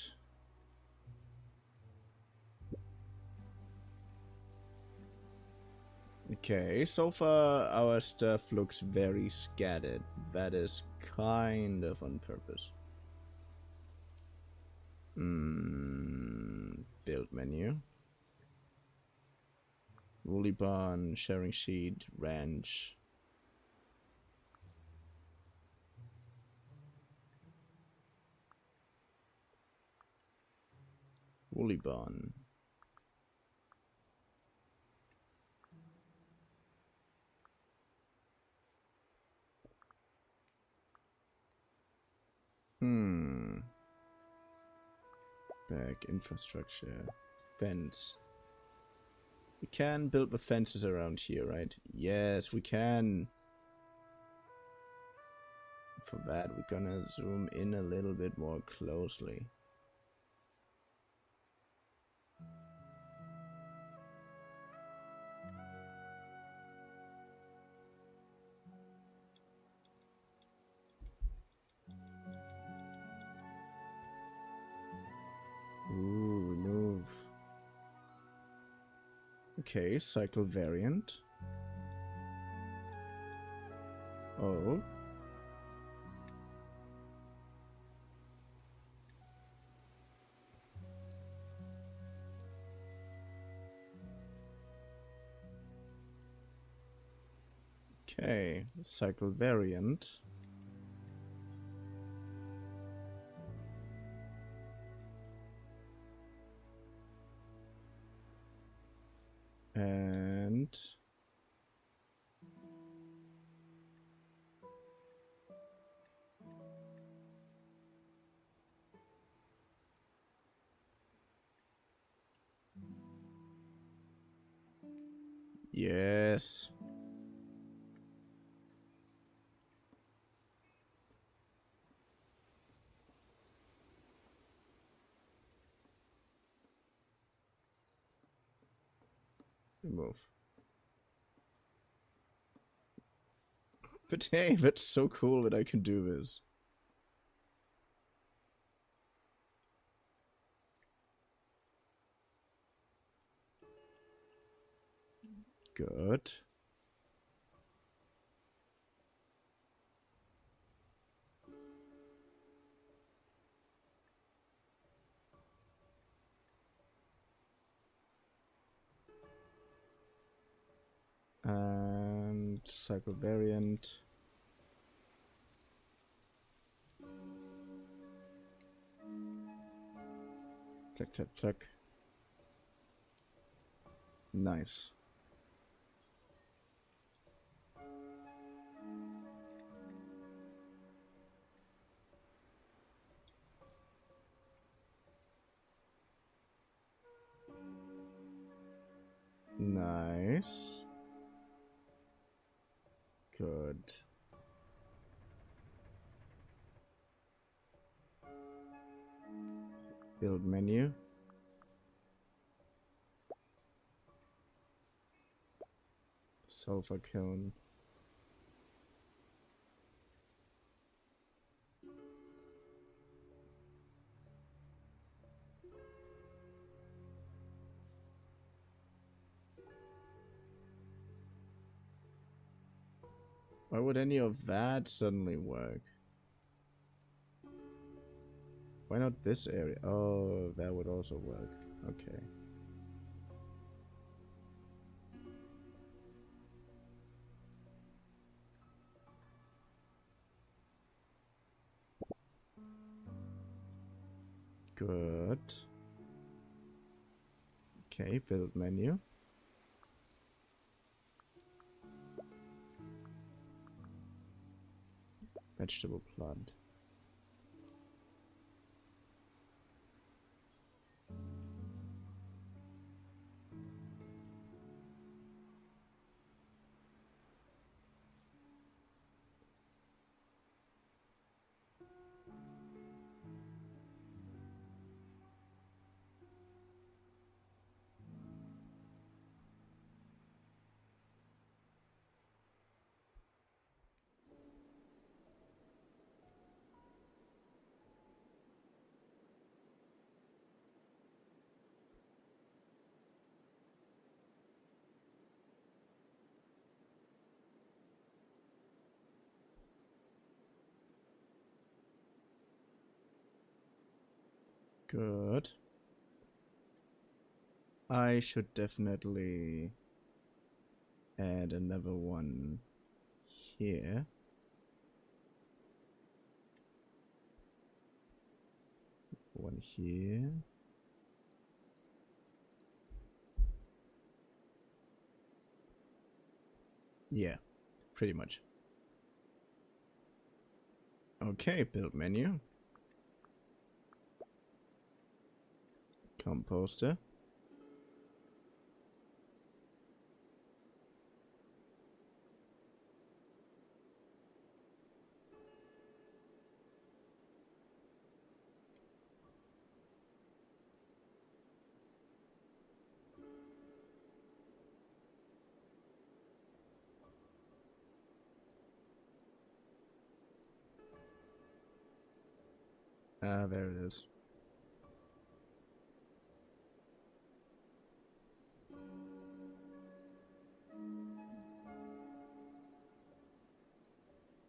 Okay, so far our stuff looks very scattered. That is kind of on purpose. Build menu. Woolly barn, sharing sheet, ranch. Woolly barn. Back infrastructure. Fence. We can build the fences around here, right? Yes, we can. For that, we're gonna zoom in a little bit more closely. Ooh, remove. Okay, cycle variant. Oh. Okay, cycle variant. And yes. Remove. But hey, that's so cool that I can do this. Good. And cycle variant. Tuck, tuck, tuck. Nice. Nice. Good. Build menu. Sulfur cone. Why would any of that suddenly work? Why not this area? Oh, that would also work. Okay. Good. Okay, build menu. Vegetable plant. Good. I should definitely add another one here. One here. Yeah, pretty much. Okay, build menu. Composter. Ah, there it is.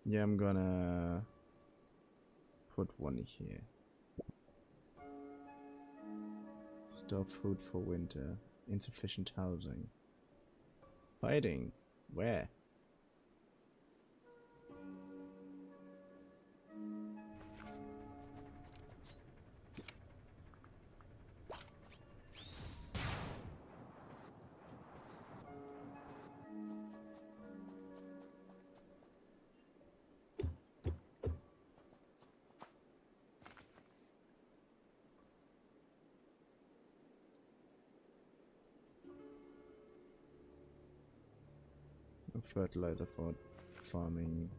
Yeah, I'm gonna put one here. Store food for winter. Insufficient housing. Fighting. Where? Fertilizer for farming.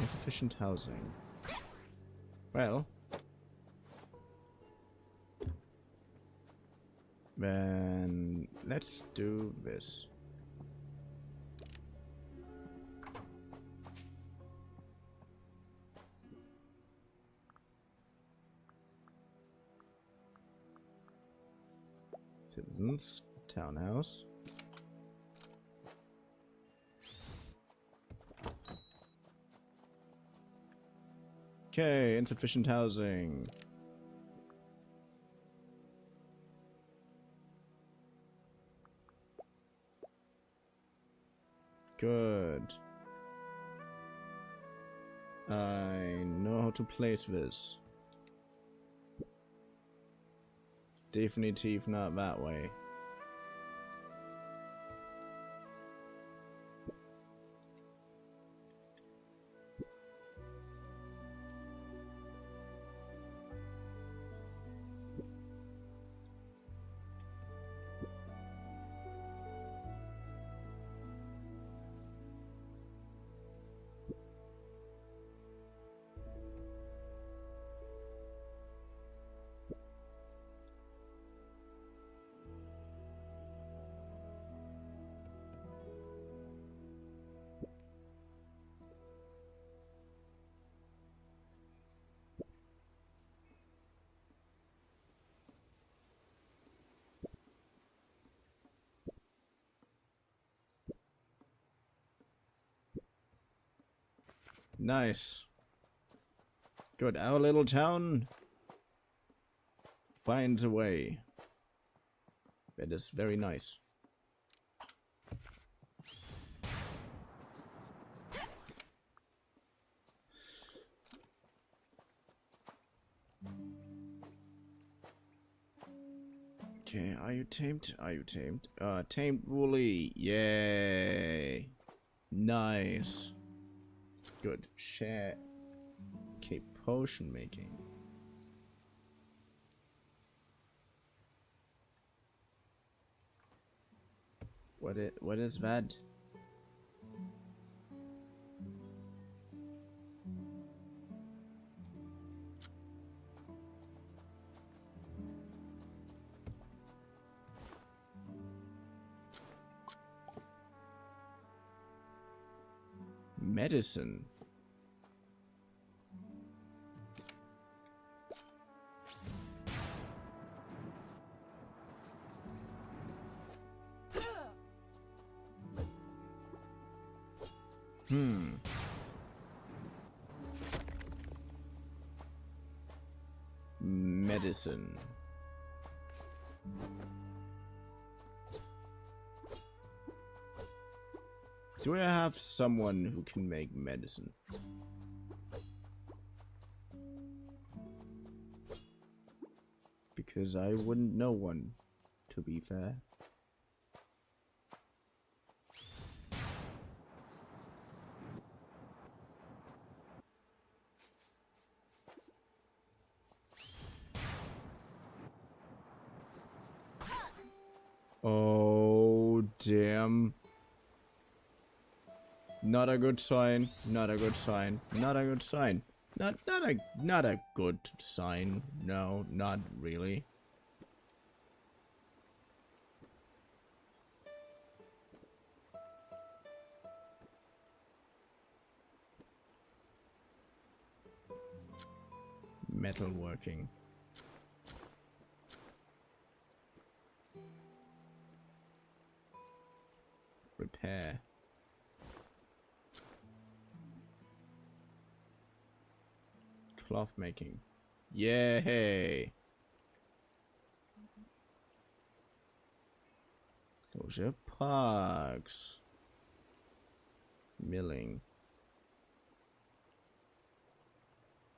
Insufficient housing. Well, then let's do this. Citizens, townhouse. Okay, insufficient housing. Good. I know how to place this. Definitely not that way. Nice. Good. Our little town finds a way. That is very nice. Okay, are you tamed? Are you tamed? Tamed woolly. Yay. Nice. Good. Share. Okay, potion making. What is that? Medicine. Medicine. Do I have someone who can make medicine? Because I wouldn't know one, to be fair. Damn. Not a good sign. Not a good sign. Not a good sign. Not a good sign. No, not really. Metalworking. Repair. Cloth making. Yay! Closure parks. Milling.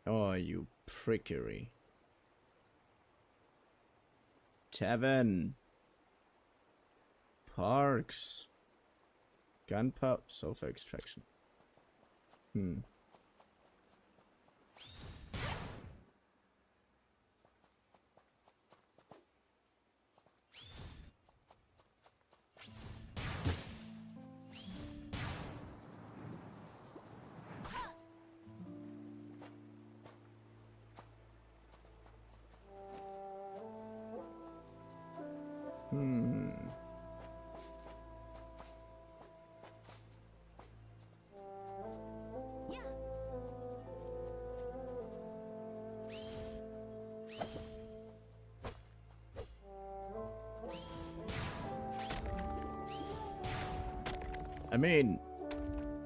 Oh, you prickery. Tavern. Parks. Gunpowder. Sulfur extraction.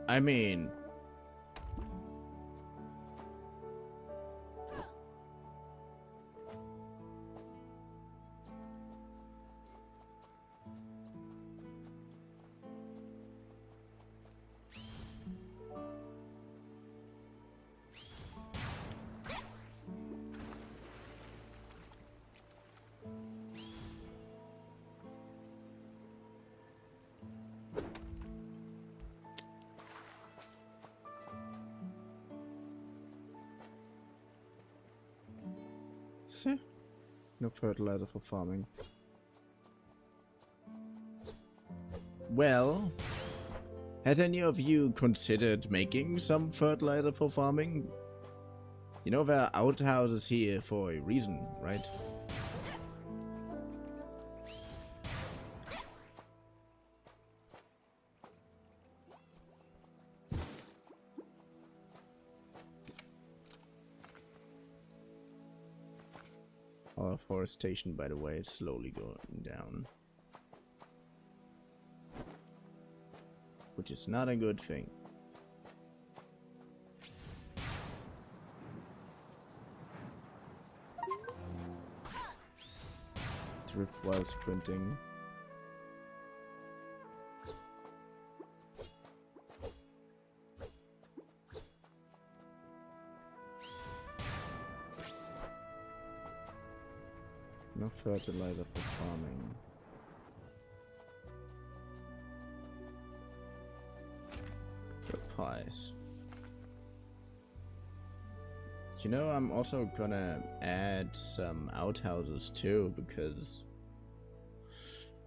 I mean. No fertilizer for farming. Well, has any of you considered making some fertilizer for farming? You know there are outhouses here for a reason, right? Our forestation, by the way, is slowly going down. Which is not a good thing. Drift while sprinting. No fertilizer for farming. Pies. You know, I'm also gonna add some outhouses too, because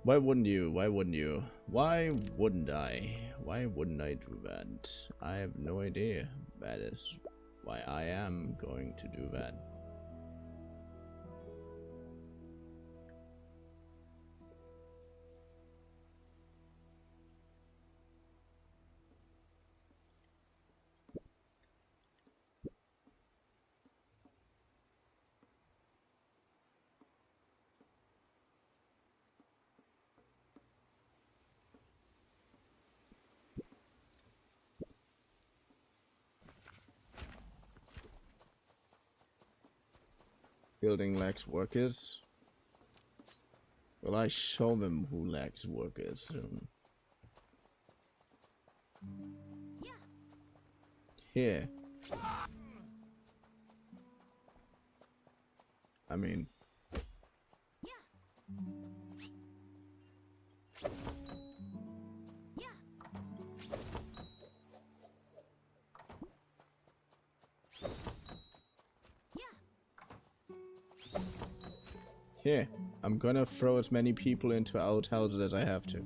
why wouldn't you? Why wouldn't you? Why wouldn't I? Why wouldn't I do that? I have no idea. That is why I am going to do that. Building lacks workers. Well, I show them who lacks workers. Here. I mean. Here, I'm gonna throw as many people into outhouses as I have to.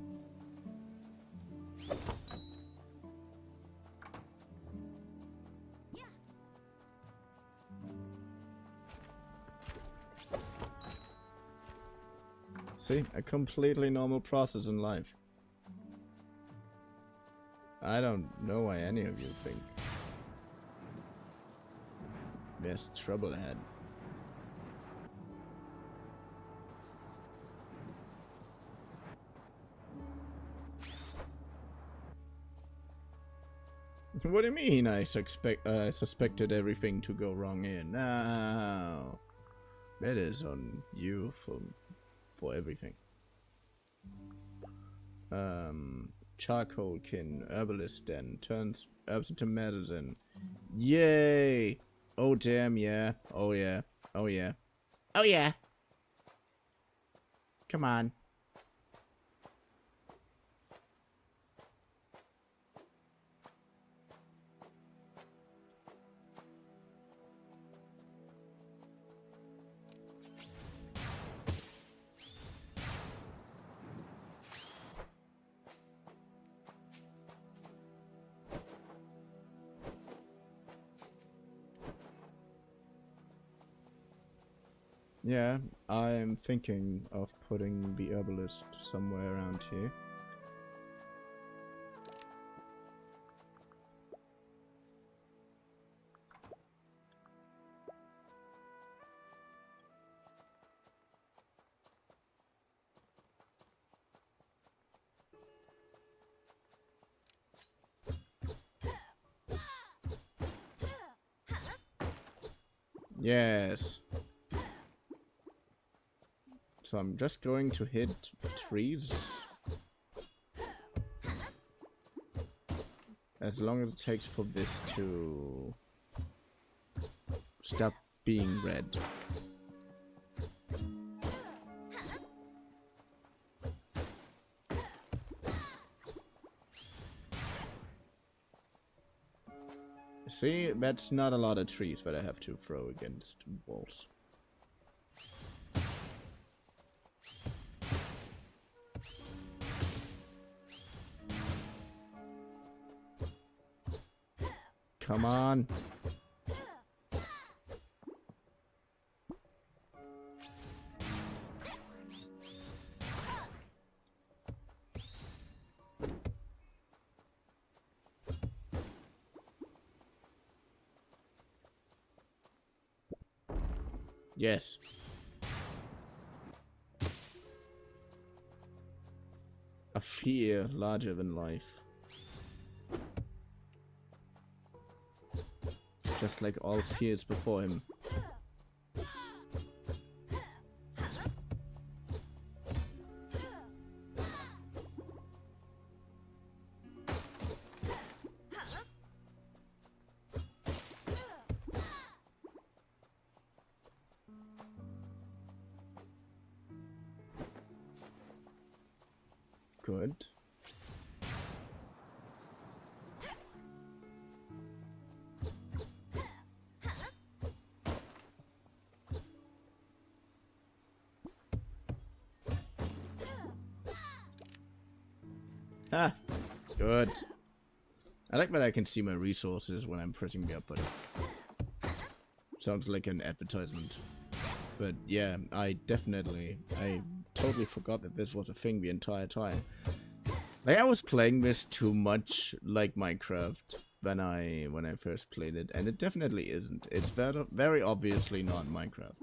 See, a completely normal process in life. I don't know why any of you think there's trouble ahead. What do you mean I suspected everything to go wrong here? No. That is on you for everything. Charcoal kin, herbalist den, turns herbs into medicine. Yay! Oh damn yeah. Oh yeah. Oh yeah. Oh yeah. Come on. Yeah, I'm thinking of putting the herbalist somewhere around here. Yes. So I'm just going to hit trees. As long as it takes for this to stop being red. See, that's not a lot of trees that I have to throw against walls. Come on. Yes. A fear larger than life. Just like all fears before him. Good. Ah, good. I like that I can see my resources when I'm pressing the up button. Sounds like an advertisement. But yeah, I totally forgot that this was a thing the entire time. Like, I was playing this too much like Minecraft when I first played it, and it definitely isn't. It's very obviously not Minecraft.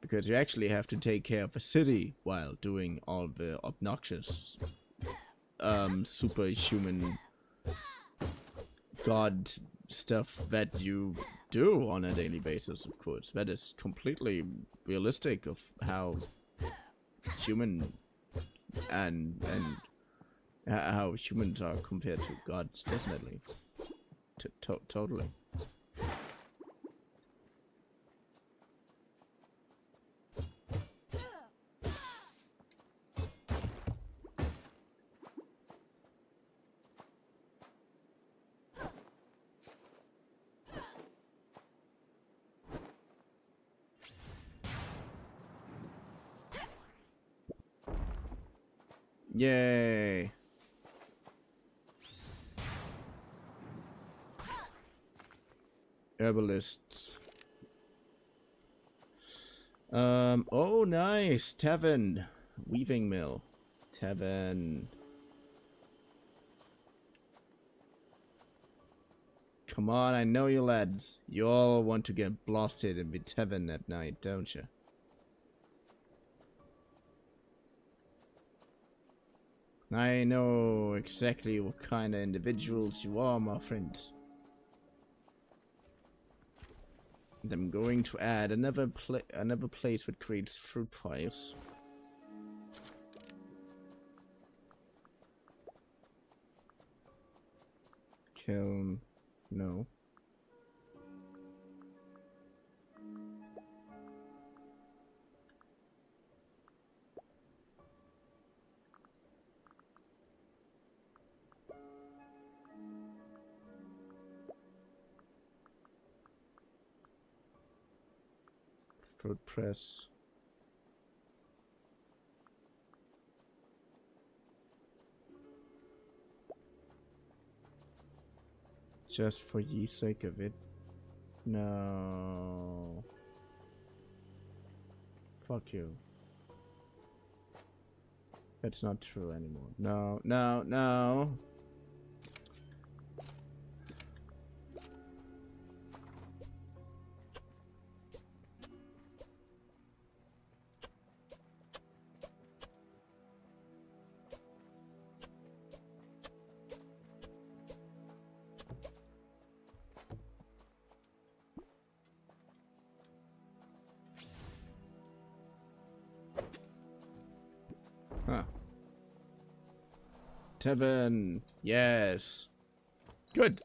Because you actually have to take care of a city while doing all the obnoxious superhuman god stuff that you do on a daily basis, of course. That is completely realistic of how human and how humans are compared to gods, definitely. Totally. Yay. Herbalists. Oh, nice. Tavern. Weaving mill. Tavern. Come on, I know you lads. You all want to get blasted in the tavern at night, don't you? I know exactly what kind of individuals you are, my friends. And I'm going to add another place that creates fruit pies. Kiln, no. Fruit press. Just for the sake of it. No. Fuck you. That's not true anymore. No, no, no. Huh. Tavern. Yes. Good.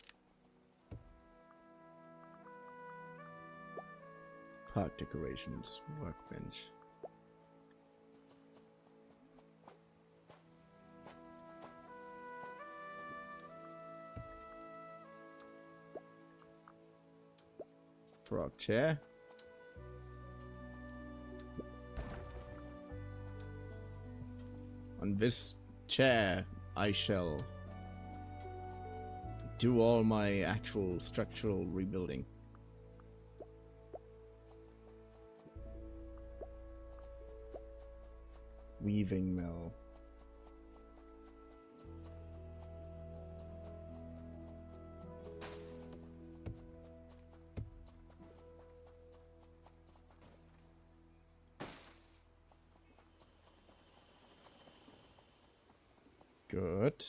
Park decorations. Workbench. Frog chair. On this chair, I shall do all my actual structural rebuilding. Weaving mill. Good.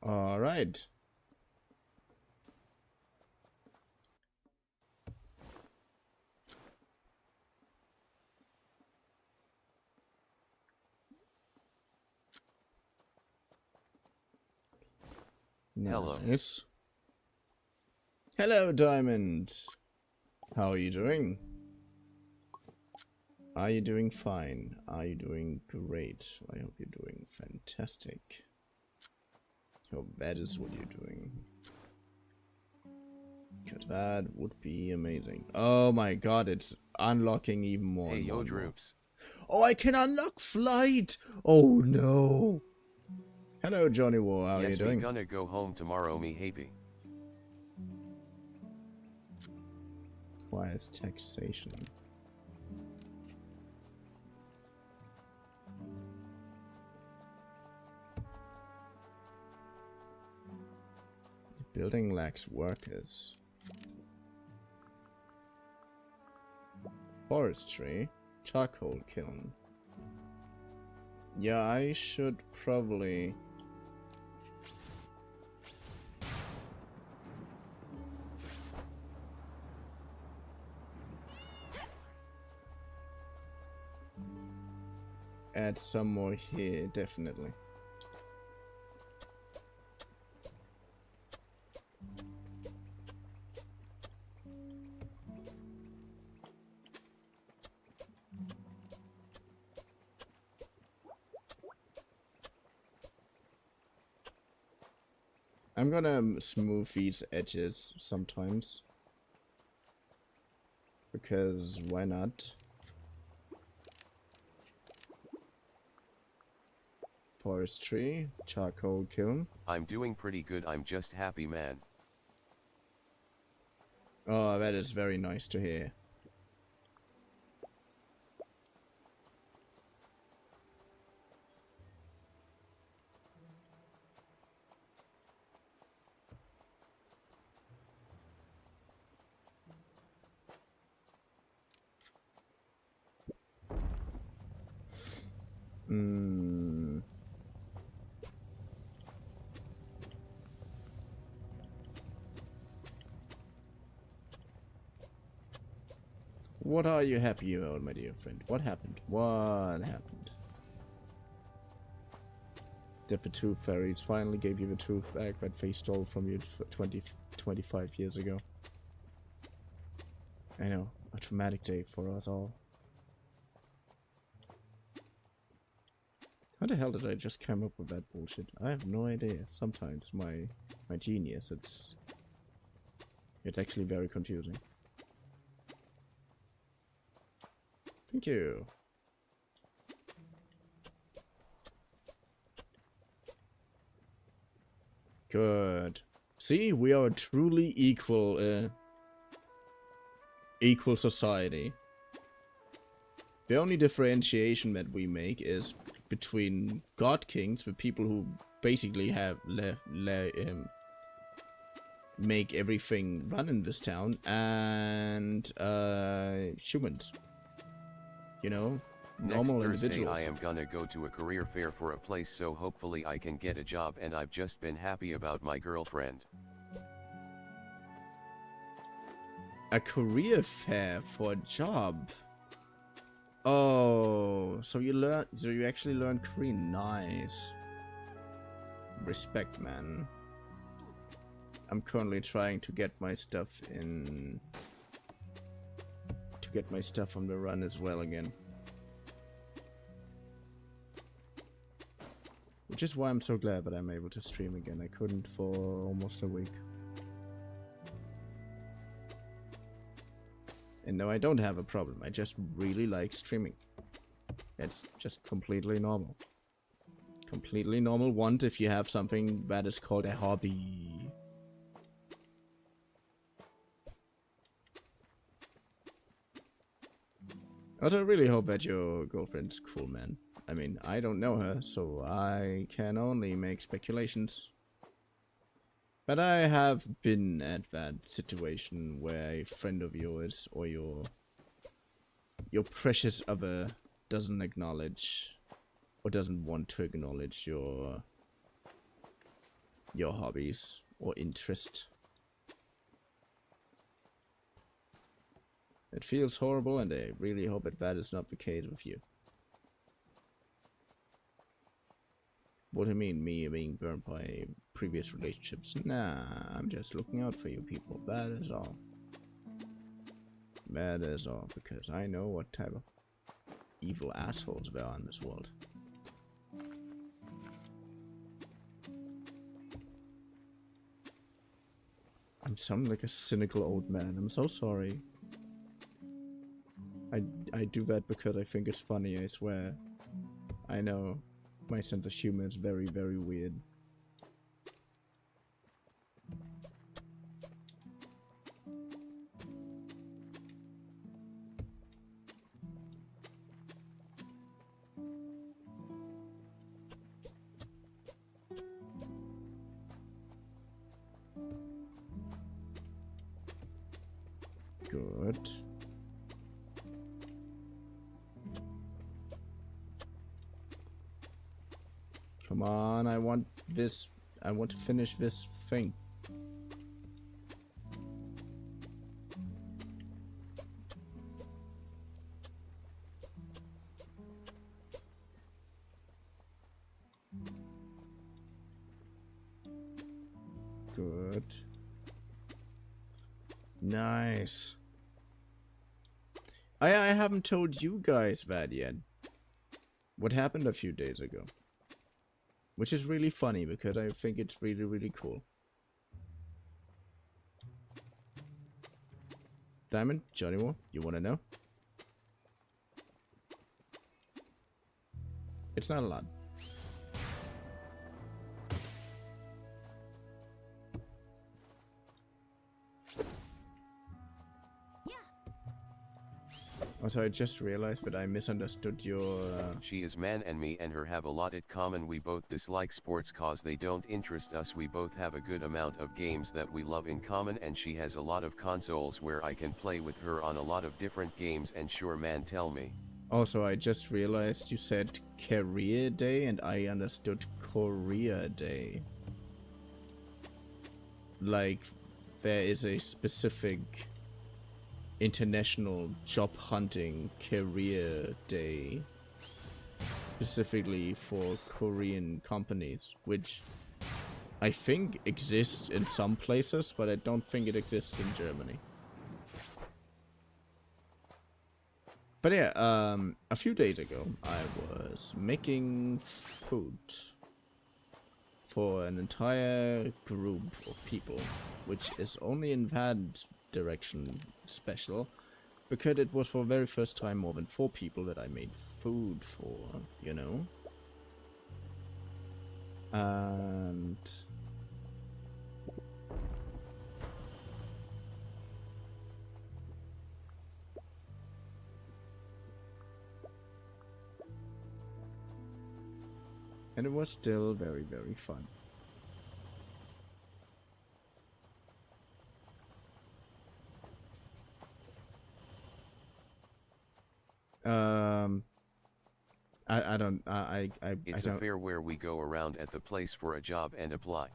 All right. Hello. Nice. Hello, Diamond. How are you doing? Are you doing fine? Are you doing great? I hope you're doing fantastic. I hope that is what you're doing. Because that would be amazing. Oh my god, it's unlocking even more. Hey, and more yo, and more. Droops. Oh, I can unlock flight! Oh no! Hello, Johnny War. How are you doing? Yes, we gonna go home tomorrow, me happy. Requires taxation. The building lacks workers. Forestry. Charcoal kiln. Yeah, I should probably... add some more here, definitely. I'm gonna smooth these edges sometimes. Because why not? forestry, charcoal kiln. I'm doing pretty good, I'm just happy, man. Oh, that is very nice to hear. What are you happy about, my dear friend? What happened? What happened? The Vtuber fairies finally gave you the tooth back that they stole from you 25 years ago. I know, a traumatic day for us all. How the hell did I just come up with that bullshit? I have no idea. Sometimes my genius, it's actually very confusing. Thank you. Good. See, we are a truly equal society. The only differentiation that we make is between God Kings, the people who basically have make everything run in this town, and humans. You know, normal Next Thursday individuals. I am gonna go to a career fair for a place, so hopefully I can get a job, and I've just been happy about my girlfriend. A career fair for a job. Oh, so you actually learn Korean. Nice. Respect, man. I'm currently trying to get my stuff in. To get my stuff on the run as well again. Which is why I'm so glad that I'm able to stream again. I couldn't for almost a week. And no, I don't have a problem. I just really like streaming. It's just completely normal. Completely normal want if you have something that is called a hobby. But I really hope that your girlfriend's cool, man. I mean, I don't know her, so I can only make speculations. But I have been at that situation where a friend of yours or your precious other doesn't acknowledge or doesn't want to acknowledge your hobbies or interest. It feels horrible, and I really hope that is not the case with you. What do you mean, me being burned by previous relationships? Nah, I'm just looking out for you people. That is all. That is all, because I know what type of evil assholes there are in this world. I'm sounding like a cynical old man. I'm so sorry. I do that because I think it's funny, I swear. I know. My sense of humor is very, very weird. Good. Come on, I want this. I want to finish this thing. Good. Nice. I haven't told you guys that yet. What happened a few days ago. Which is really funny because I think it's really, really cool. Diamond, Johnny War, you wanna know? It's not a lot. Also, I just realized that I misunderstood your... She is man and me and her have a lot in common. We both dislike sports cause they don't interest us. We both have a good amount of games that we love in common, and she has a lot of consoles where I can play with her on a lot of different games. And sure man, tell me. Also, I just realized you said Career Day and I understood Korea Day. Like, there is a specific international job hunting career day specifically for Korean companies, which I think exists in some places, but I don't think it exists in Germany. But yeah, a few days ago I was making food for an entire group of people, which is only in that direction special, because it was for the very first time more than 4 people that I made food for, you know? And... and it was still very, very fun. It's a fair where we go around at the place for a job and apply.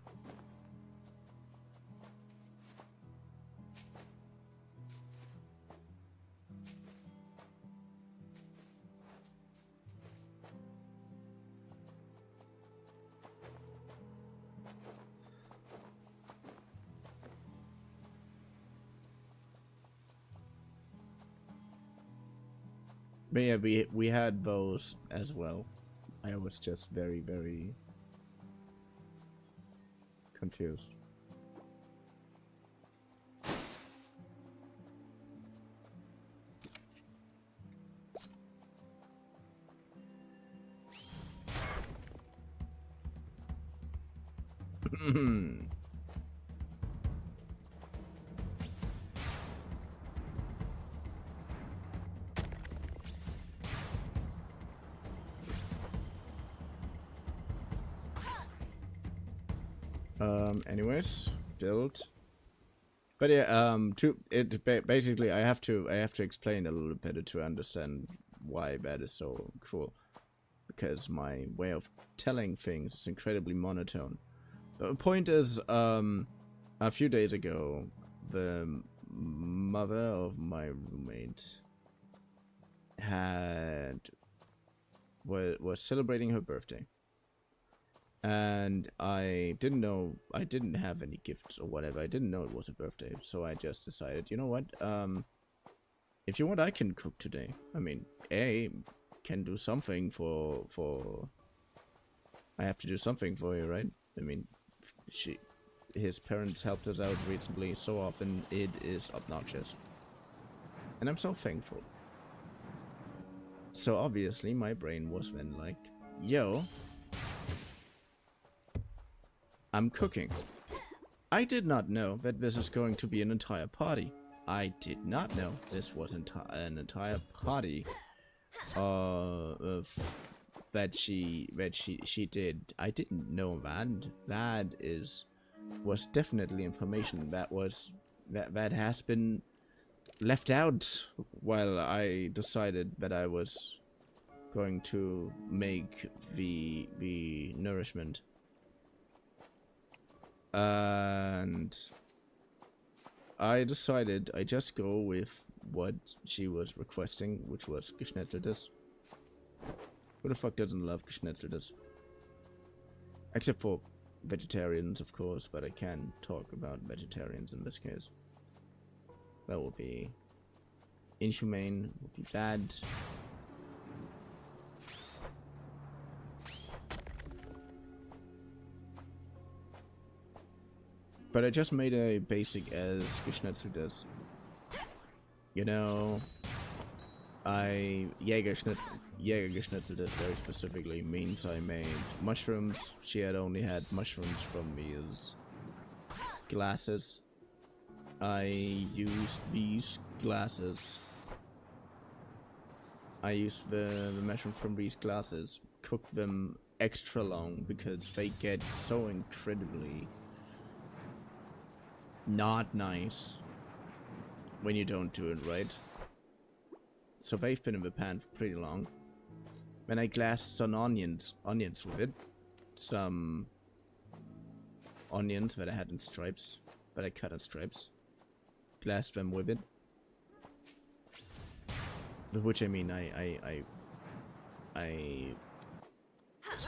But yeah, we had those as well. I was just very, very confused. Anyways, build. But yeah, basically I have to explain a little better to understand why that is so cool, because my way of telling things is incredibly monotone. The point is, a few days ago, the mother of my roommate was celebrating her birthday. And I didn't have any gifts or whatever. I didn't know it was a birthday, so I just decided, you know what, if you want, I can cook today. I mean, can do something for I have to do something for you, right? I mean, his parents helped us out recently so often, it is obnoxious. And I'm so thankful. So obviously my brain was then like, yo, I'm cooking. I did not know that this is going to be an entire party. I did not know this was an entire party that she did. I didn't know that. That was definitely information that has been left out while I decided that I was going to make the nourishment. And I decided I just go with what she was requesting, which was Geschnetzeltes. Who the fuck doesn't love Geschnetzeltes? Except for vegetarians, of course, but I can talk about vegetarians in this case. That would be inhumane, would be bad. But I just made a basic as Geschnetzeltes. You know, Jägergeschnetzeltes very specifically means I made mushrooms. She had only had mushrooms from these glasses. I used these glasses I use the mushroom from these glasses, cook them extra long because they get so incredibly not nice when you don't do it right. So they've been in the pan for pretty long. Then I glassed some onions with it. Some onions that I had in stripes, that I cut in stripes. Glassed them with it. With which I mean I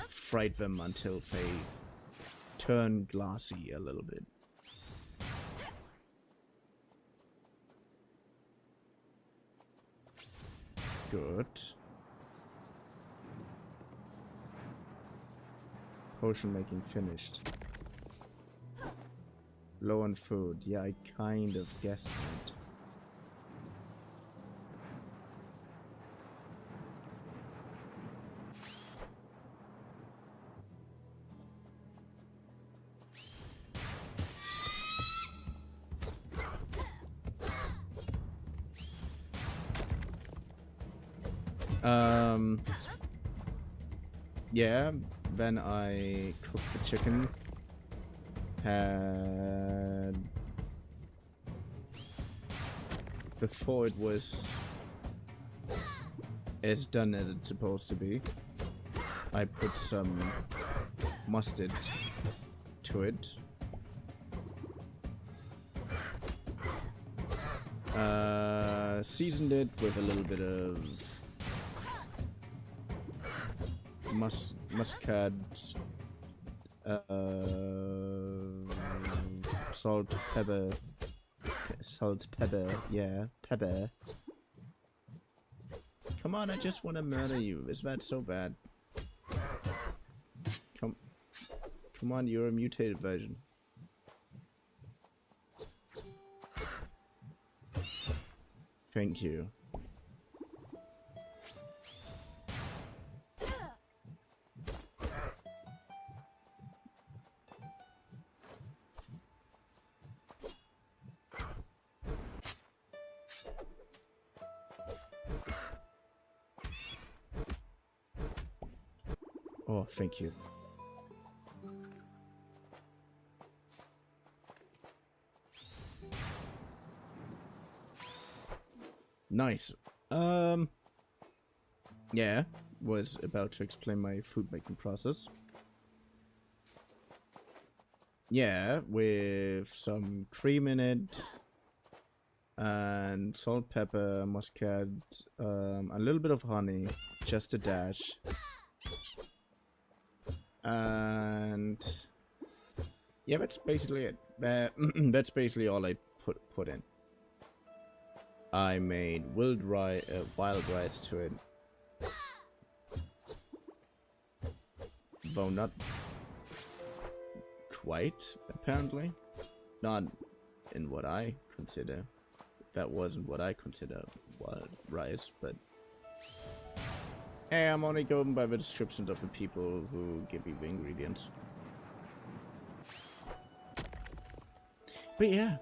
fried them until they turn glassy a little bit. Good. Potion making finished. Low on food. Yeah, I kind of guessed that. Yeah, then I cooked the chicken. Had before it was as done as it's supposed to be, I put some mustard to it. Seasoned it with a little bit of muscat, salt, pepper, yeah, pepper. Come on, I just want to murder you. Is that so bad? Come on, you're a mutated version. Thank you. Oh, thank you. Nice. Yeah, was about to explain my food making process. Yeah, with some cream in it, and salt, pepper, muscat, a little bit of honey, just a dash. And yeah, that's basically it. That's basically all I put in. I made wild rice to it. Though not quite, apparently. Not in what I consider. That wasn't what I consider wild rice, but hey, I'm only going by the descriptions of the people who give you the ingredients. But yeah,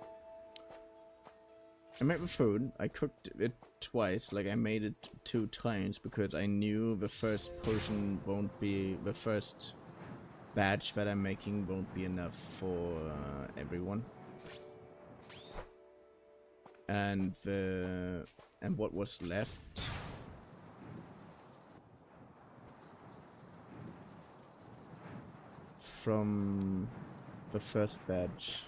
I made the food. I cooked it twice, like I made it 2 times because I knew the first portion won't be, the first batch that I'm making won't be enough for everyone. And what was left from the first batch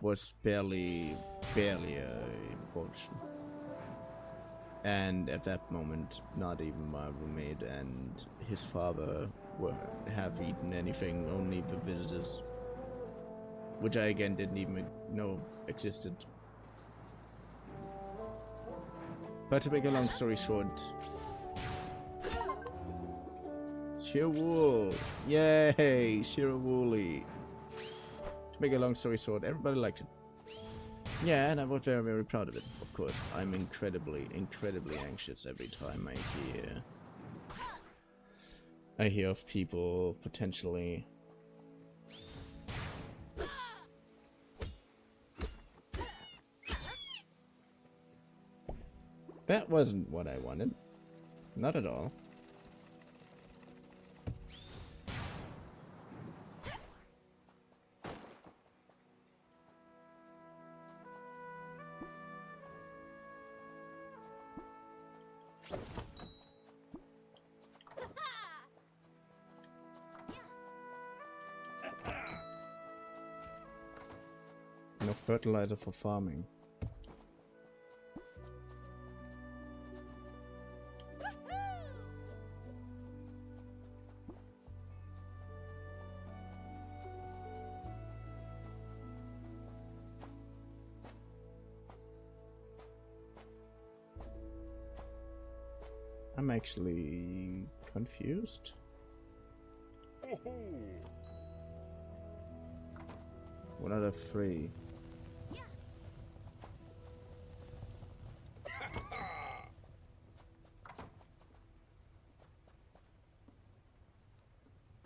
was barely a portion. And at that moment, not even my roommate and his father have eaten anything, only the visitors. Which I again didn't even know existed. But to make a long story short, Sheerwool! Yay! Sheerwoolly! To make a long story short, everybody liked it. Yeah, and I was very, very proud of it, of course. I'm incredibly anxious every time I hear of people potentially that wasn't what I wanted. Not at all. No fertilizer for farming. I'm actually confused. 1 out of 3.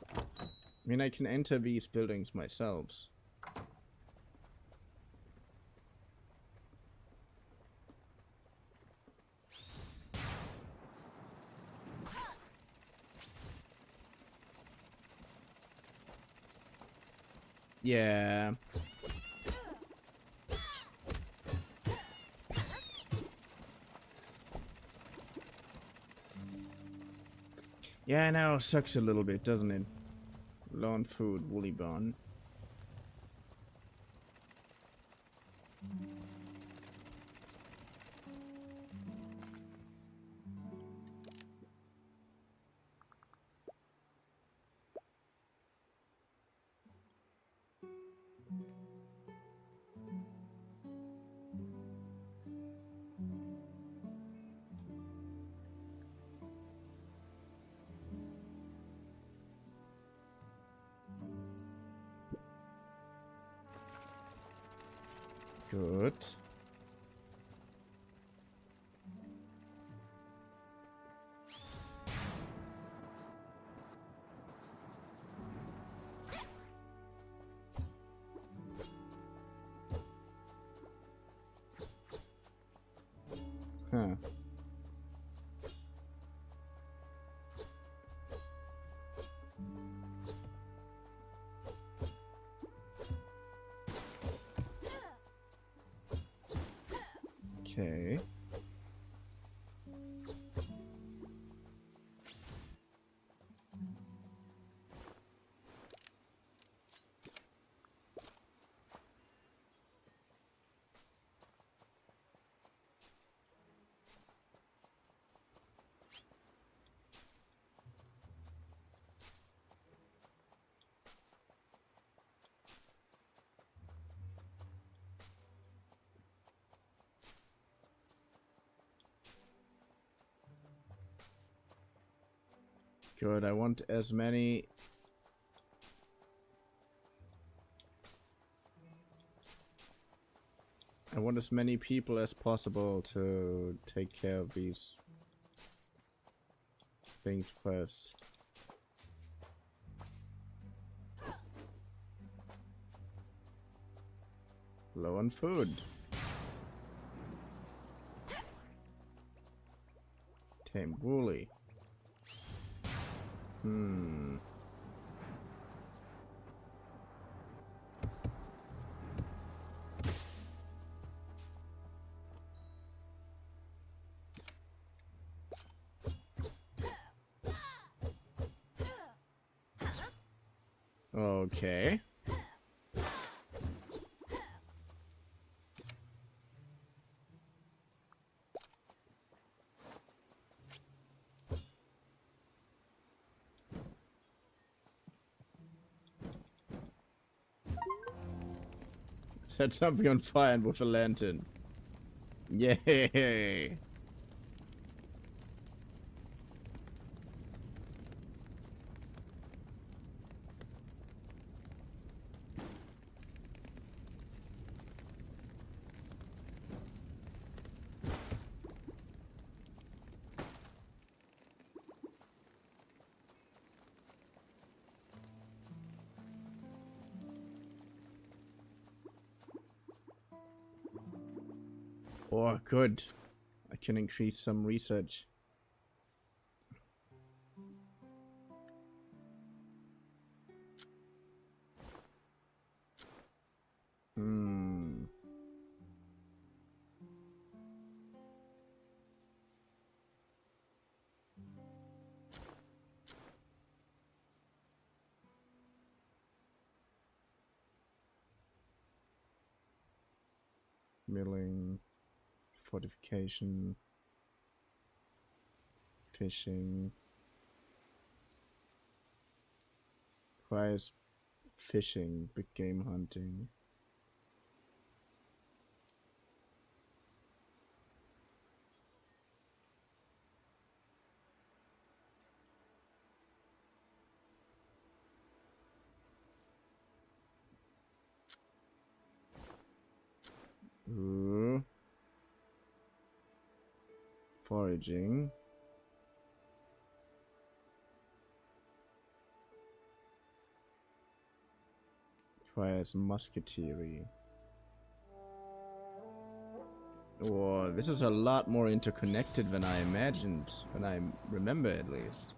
I mean, I can enter these buildings myself. Yeah. Yeah, now sucks a little bit, doesn't it? Low on food, woolly barn. Good. Huh. Okay. Good, I want as many... I want as many people as possible to take care of these things first. Low on food. Tame woolly. Okay. Set something on fire with a lantern. Yay! Oh, good. I can increase some research. milling, fortification, fishing. Requires fishing, big game hunting. Ooh. Foraging. Requires musketery. Oh, this is a lot more interconnected than I imagined, than I remember at least.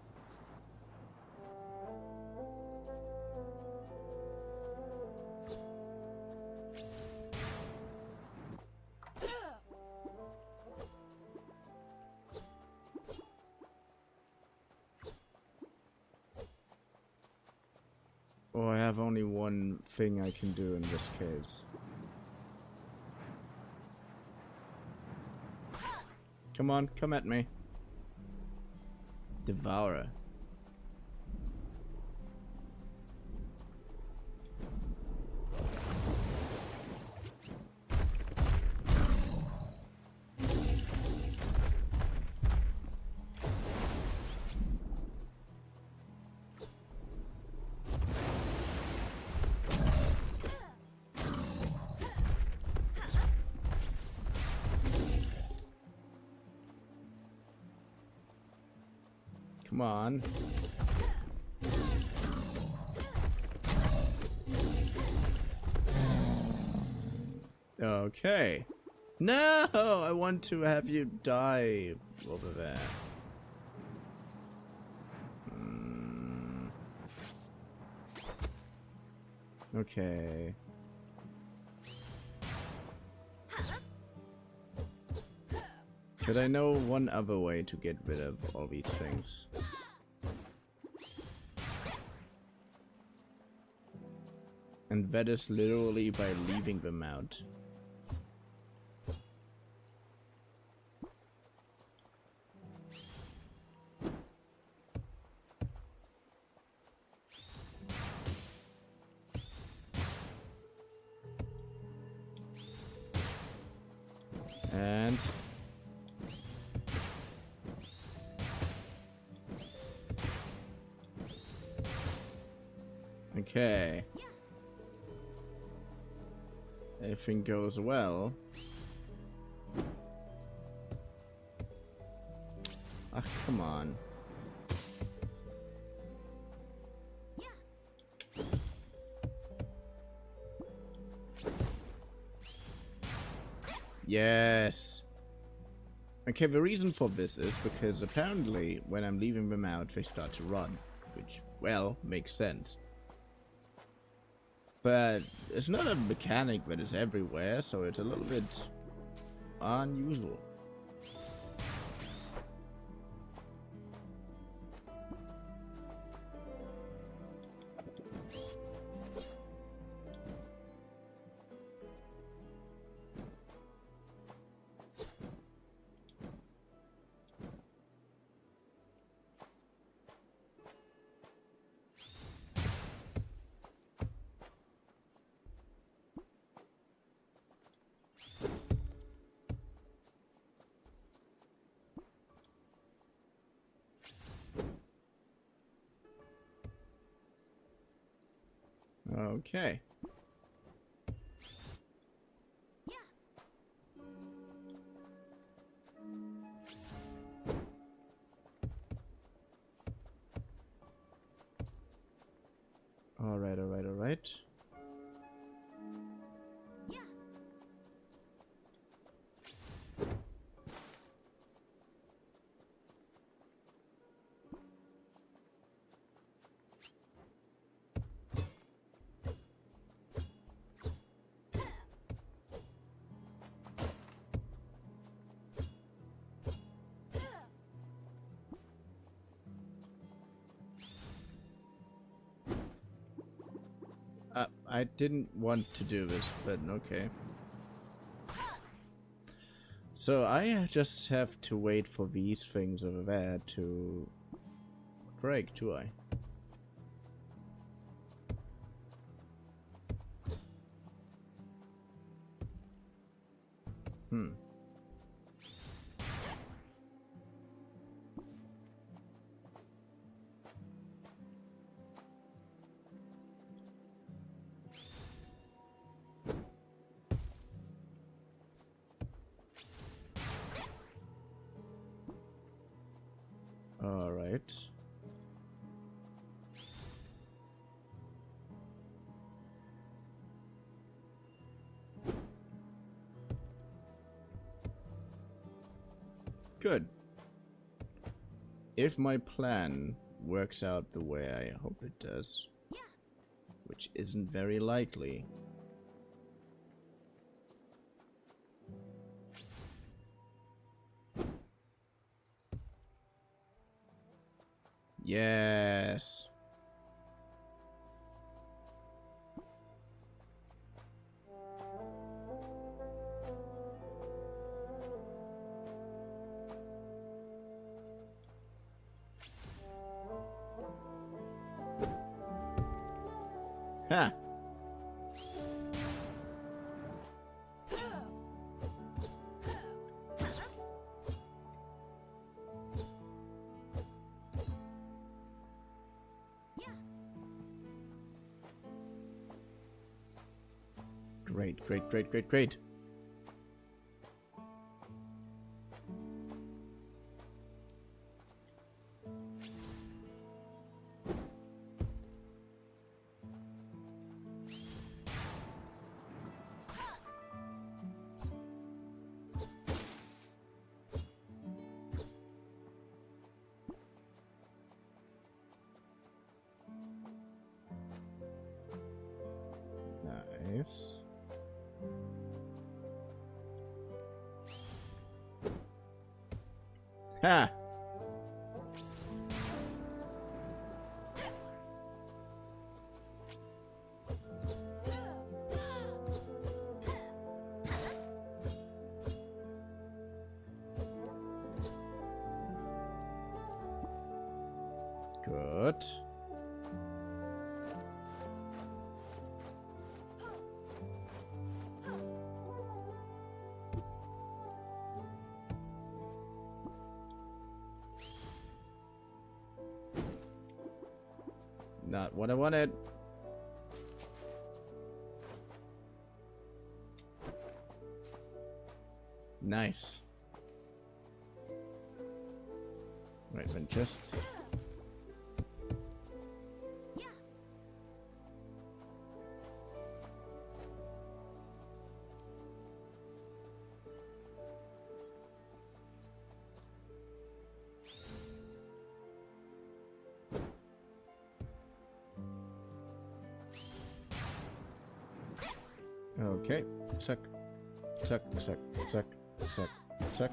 Oh, I have only one thing I can do in this case. Come on, come at me. Devourer. Come on. Okay. No! I want to have you die over there. Okay. Should I know one other way to get rid of all these things? And that is literally by leaving them out. And okay. Everything goes well. Ah, come on. Yes. Okay, the reason for this is because apparently when I'm leaving them out, they start to run, which, well, makes sense. But it's not a mechanic that is everywhere, so it's a little bit unusual. Okay. Alright, alright, alright. I didn't want to do this, but okay. So I just have to wait for these things over there to break, do I? All right. Good. If my plan works out the way I hope it does, which isn't very likely. Yes. Ha. Great, great, great, great, great. Nice. Ha! Good. Not what I wanted. Nice. Right, then just... Okay. Tuck, tuck, tuck, tuck, tuck, tuck.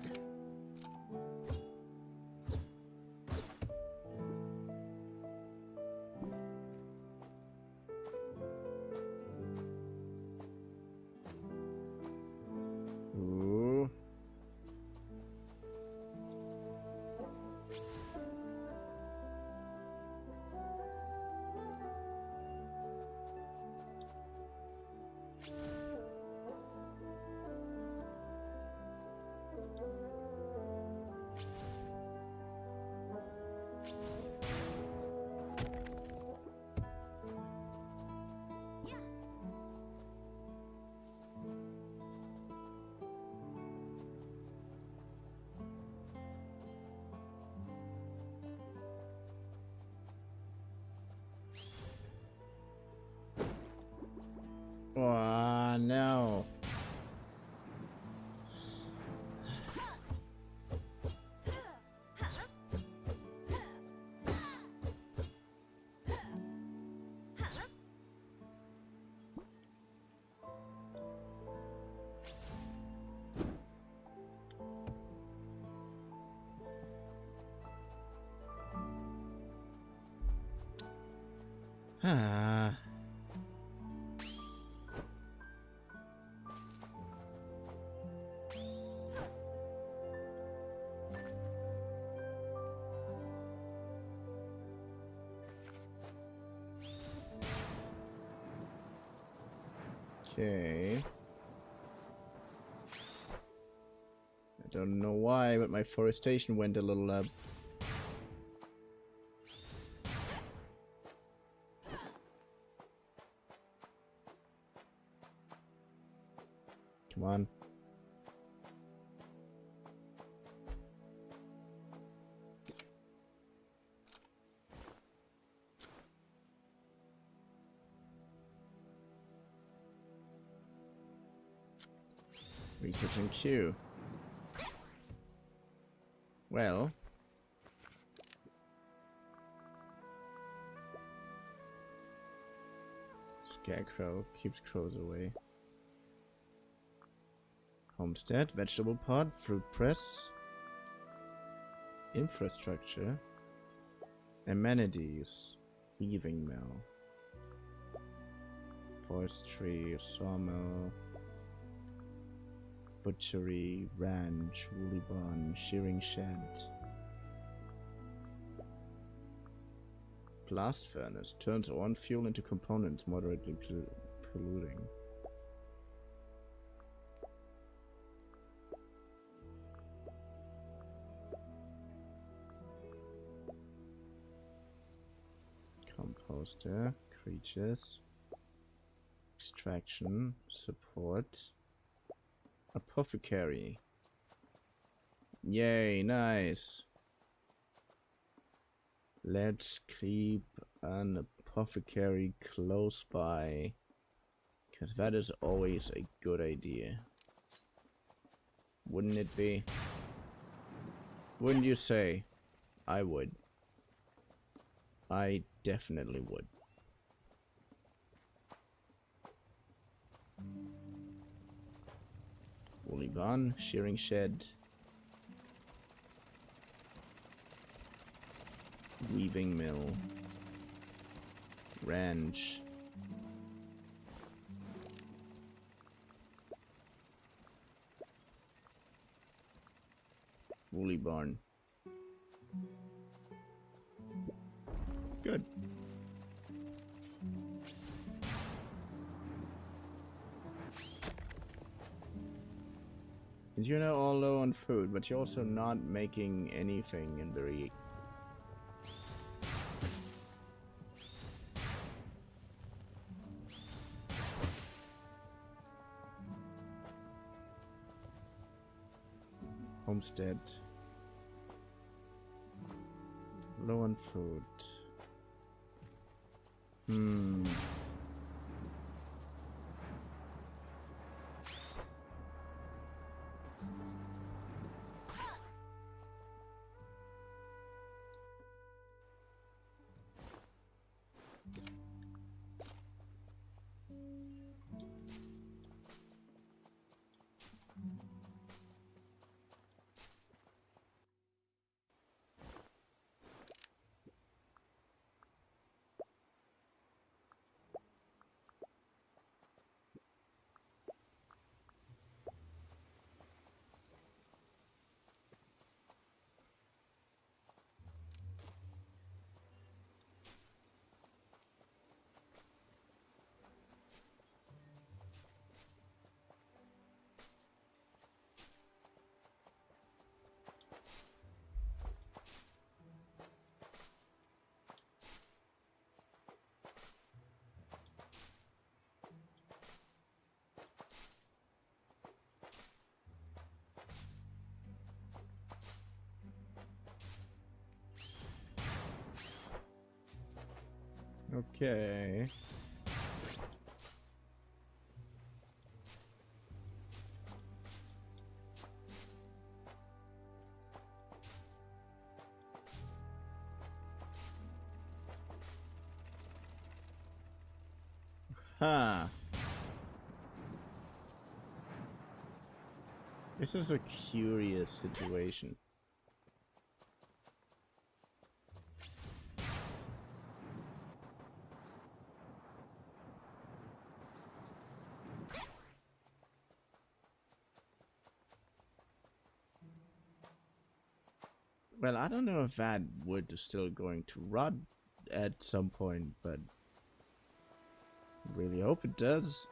Ooh. Oh, no. Ah. Okay. I don't know why, but my forestation went a little up. Come on. Research and queue. Well. Scarecrow keeps crows away. Homestead, vegetable pot, fruit press, infrastructure, amenities, weaving mill, forestry, sawmill, butchery, ranch, woolly barn, shearing shed, blast furnace, turns on fuel into components moderately polluting. Composter, creatures, extraction, support, apothecary. Yay, nice. Let's keep an apothecary close by, because that is always a good idea. Wouldn't it be? Wouldn't you say? I would. I definitely would. Woolly barn, shearing shed, weaving mill, ranch, woolly barn. Good. And you're now all low on food, but you're also not making anything in very... Homestead. Low on food. Okay. Huh. This is a curious situation. Well, I don't know if that wood is still going to rot at some point, but really hope it does.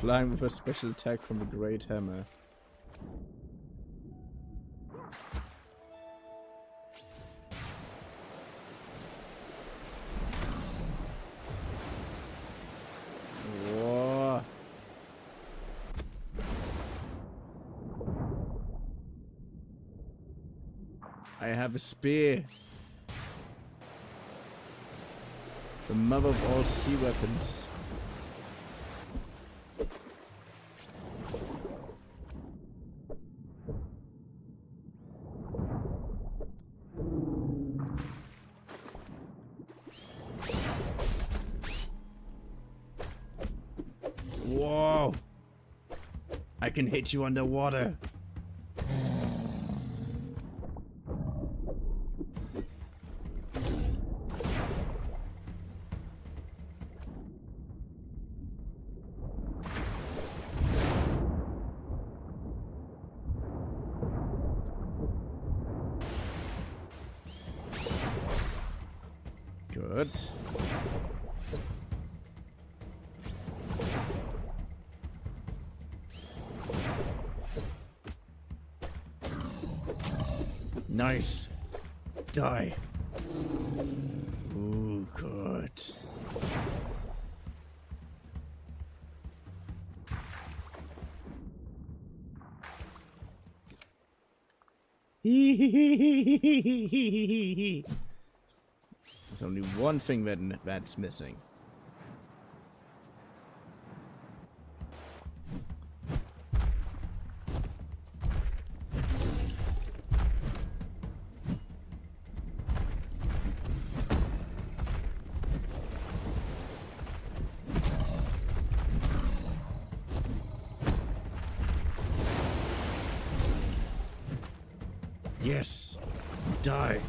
flying with a special attack from the Great Hammer. Whoa. I have a spear. The mother of all sea weapons. Whoa! I can hit you underwater. Good. Nice. Die. Ooh, good. There's only one thing that's missing. Yes. Die.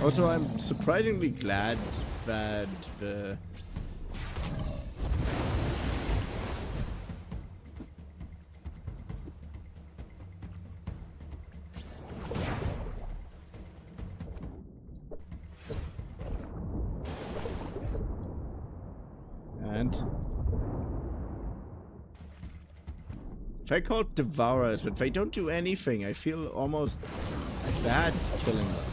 Also, I'm surprisingly glad that the if I call devourers, but if I don't do anything, I feel almost bad killing them.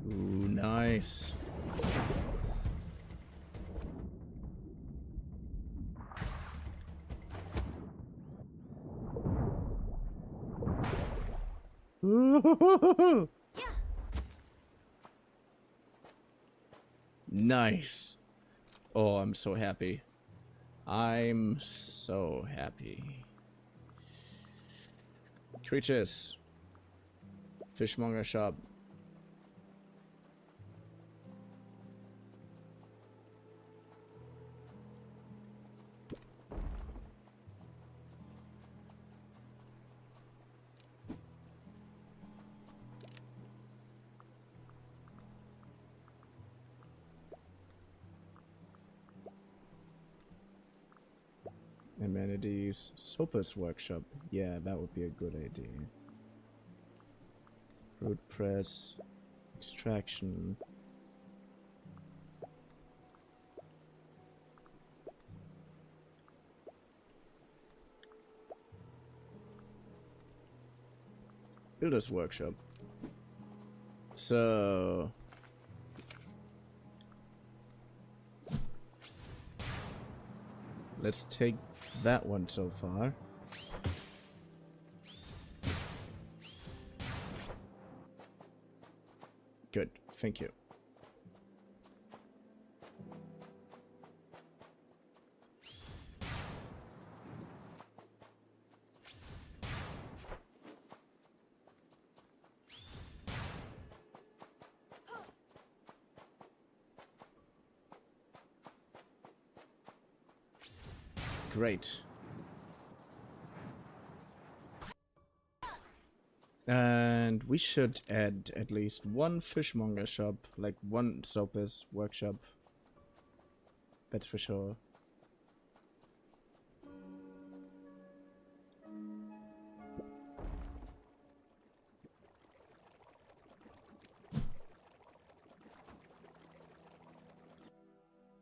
Ooh, nice. Nice. Oh, I'm so happy. I'm so happy. Creatures. Fishmonger shop. Amenities. Sopa's workshop. Yeah, that would be a good idea. Root press. Extraction. Builder's workshop. So... let's take that one so far. Good, thank you. Great. And we should add at least one fishmonger shop, like one soapers workshop. That's for sure.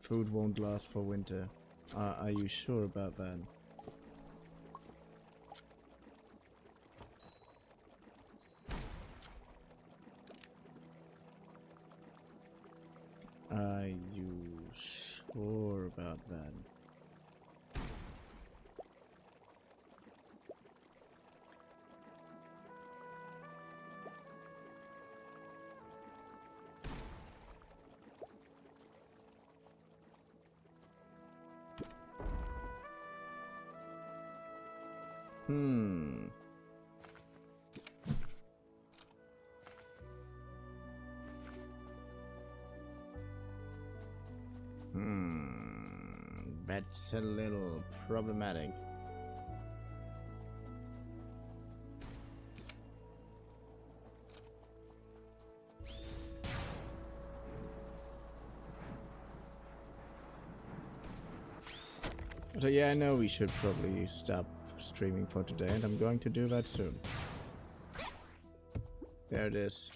Food won't last for winter. Are you sure about that? Are you sure about that? That's a little problematic. So yeah, I know we should probably stop streaming for today, and I'm going to do that soon. There it is.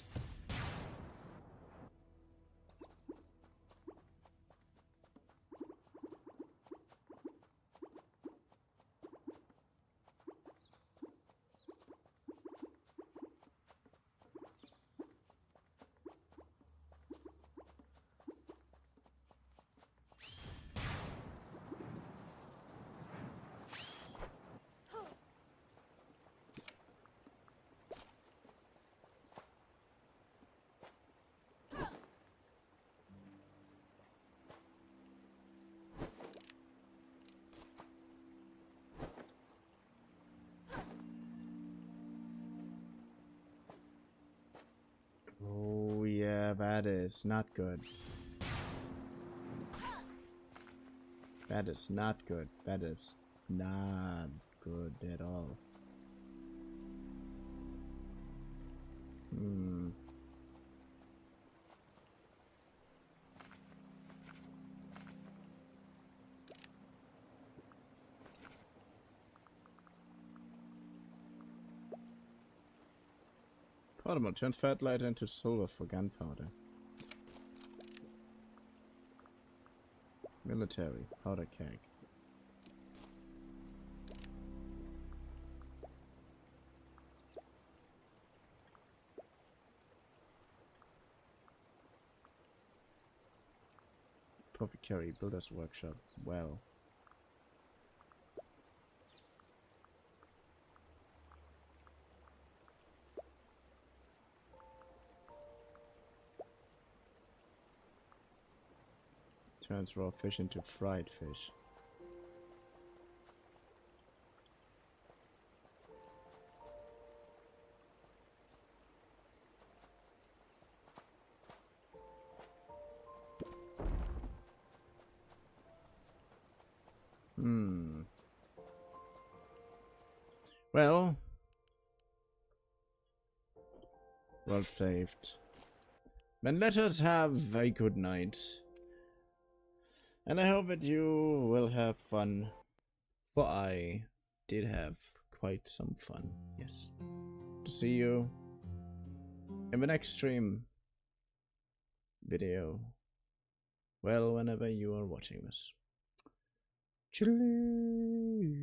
Oh yeah, that is not good. That is not good. That is not good at all. Polymer turns fat lighter into silver for gunpowder. Military powder keg. Apothecary builder's workshop. Well. Turns raw fish into fried fish. Well saved. Then let us have a good night. And I hope that you will have fun. For I did have quite some fun. Yes. To see you in the next stream video. Well, whenever you are watching this. Chilly.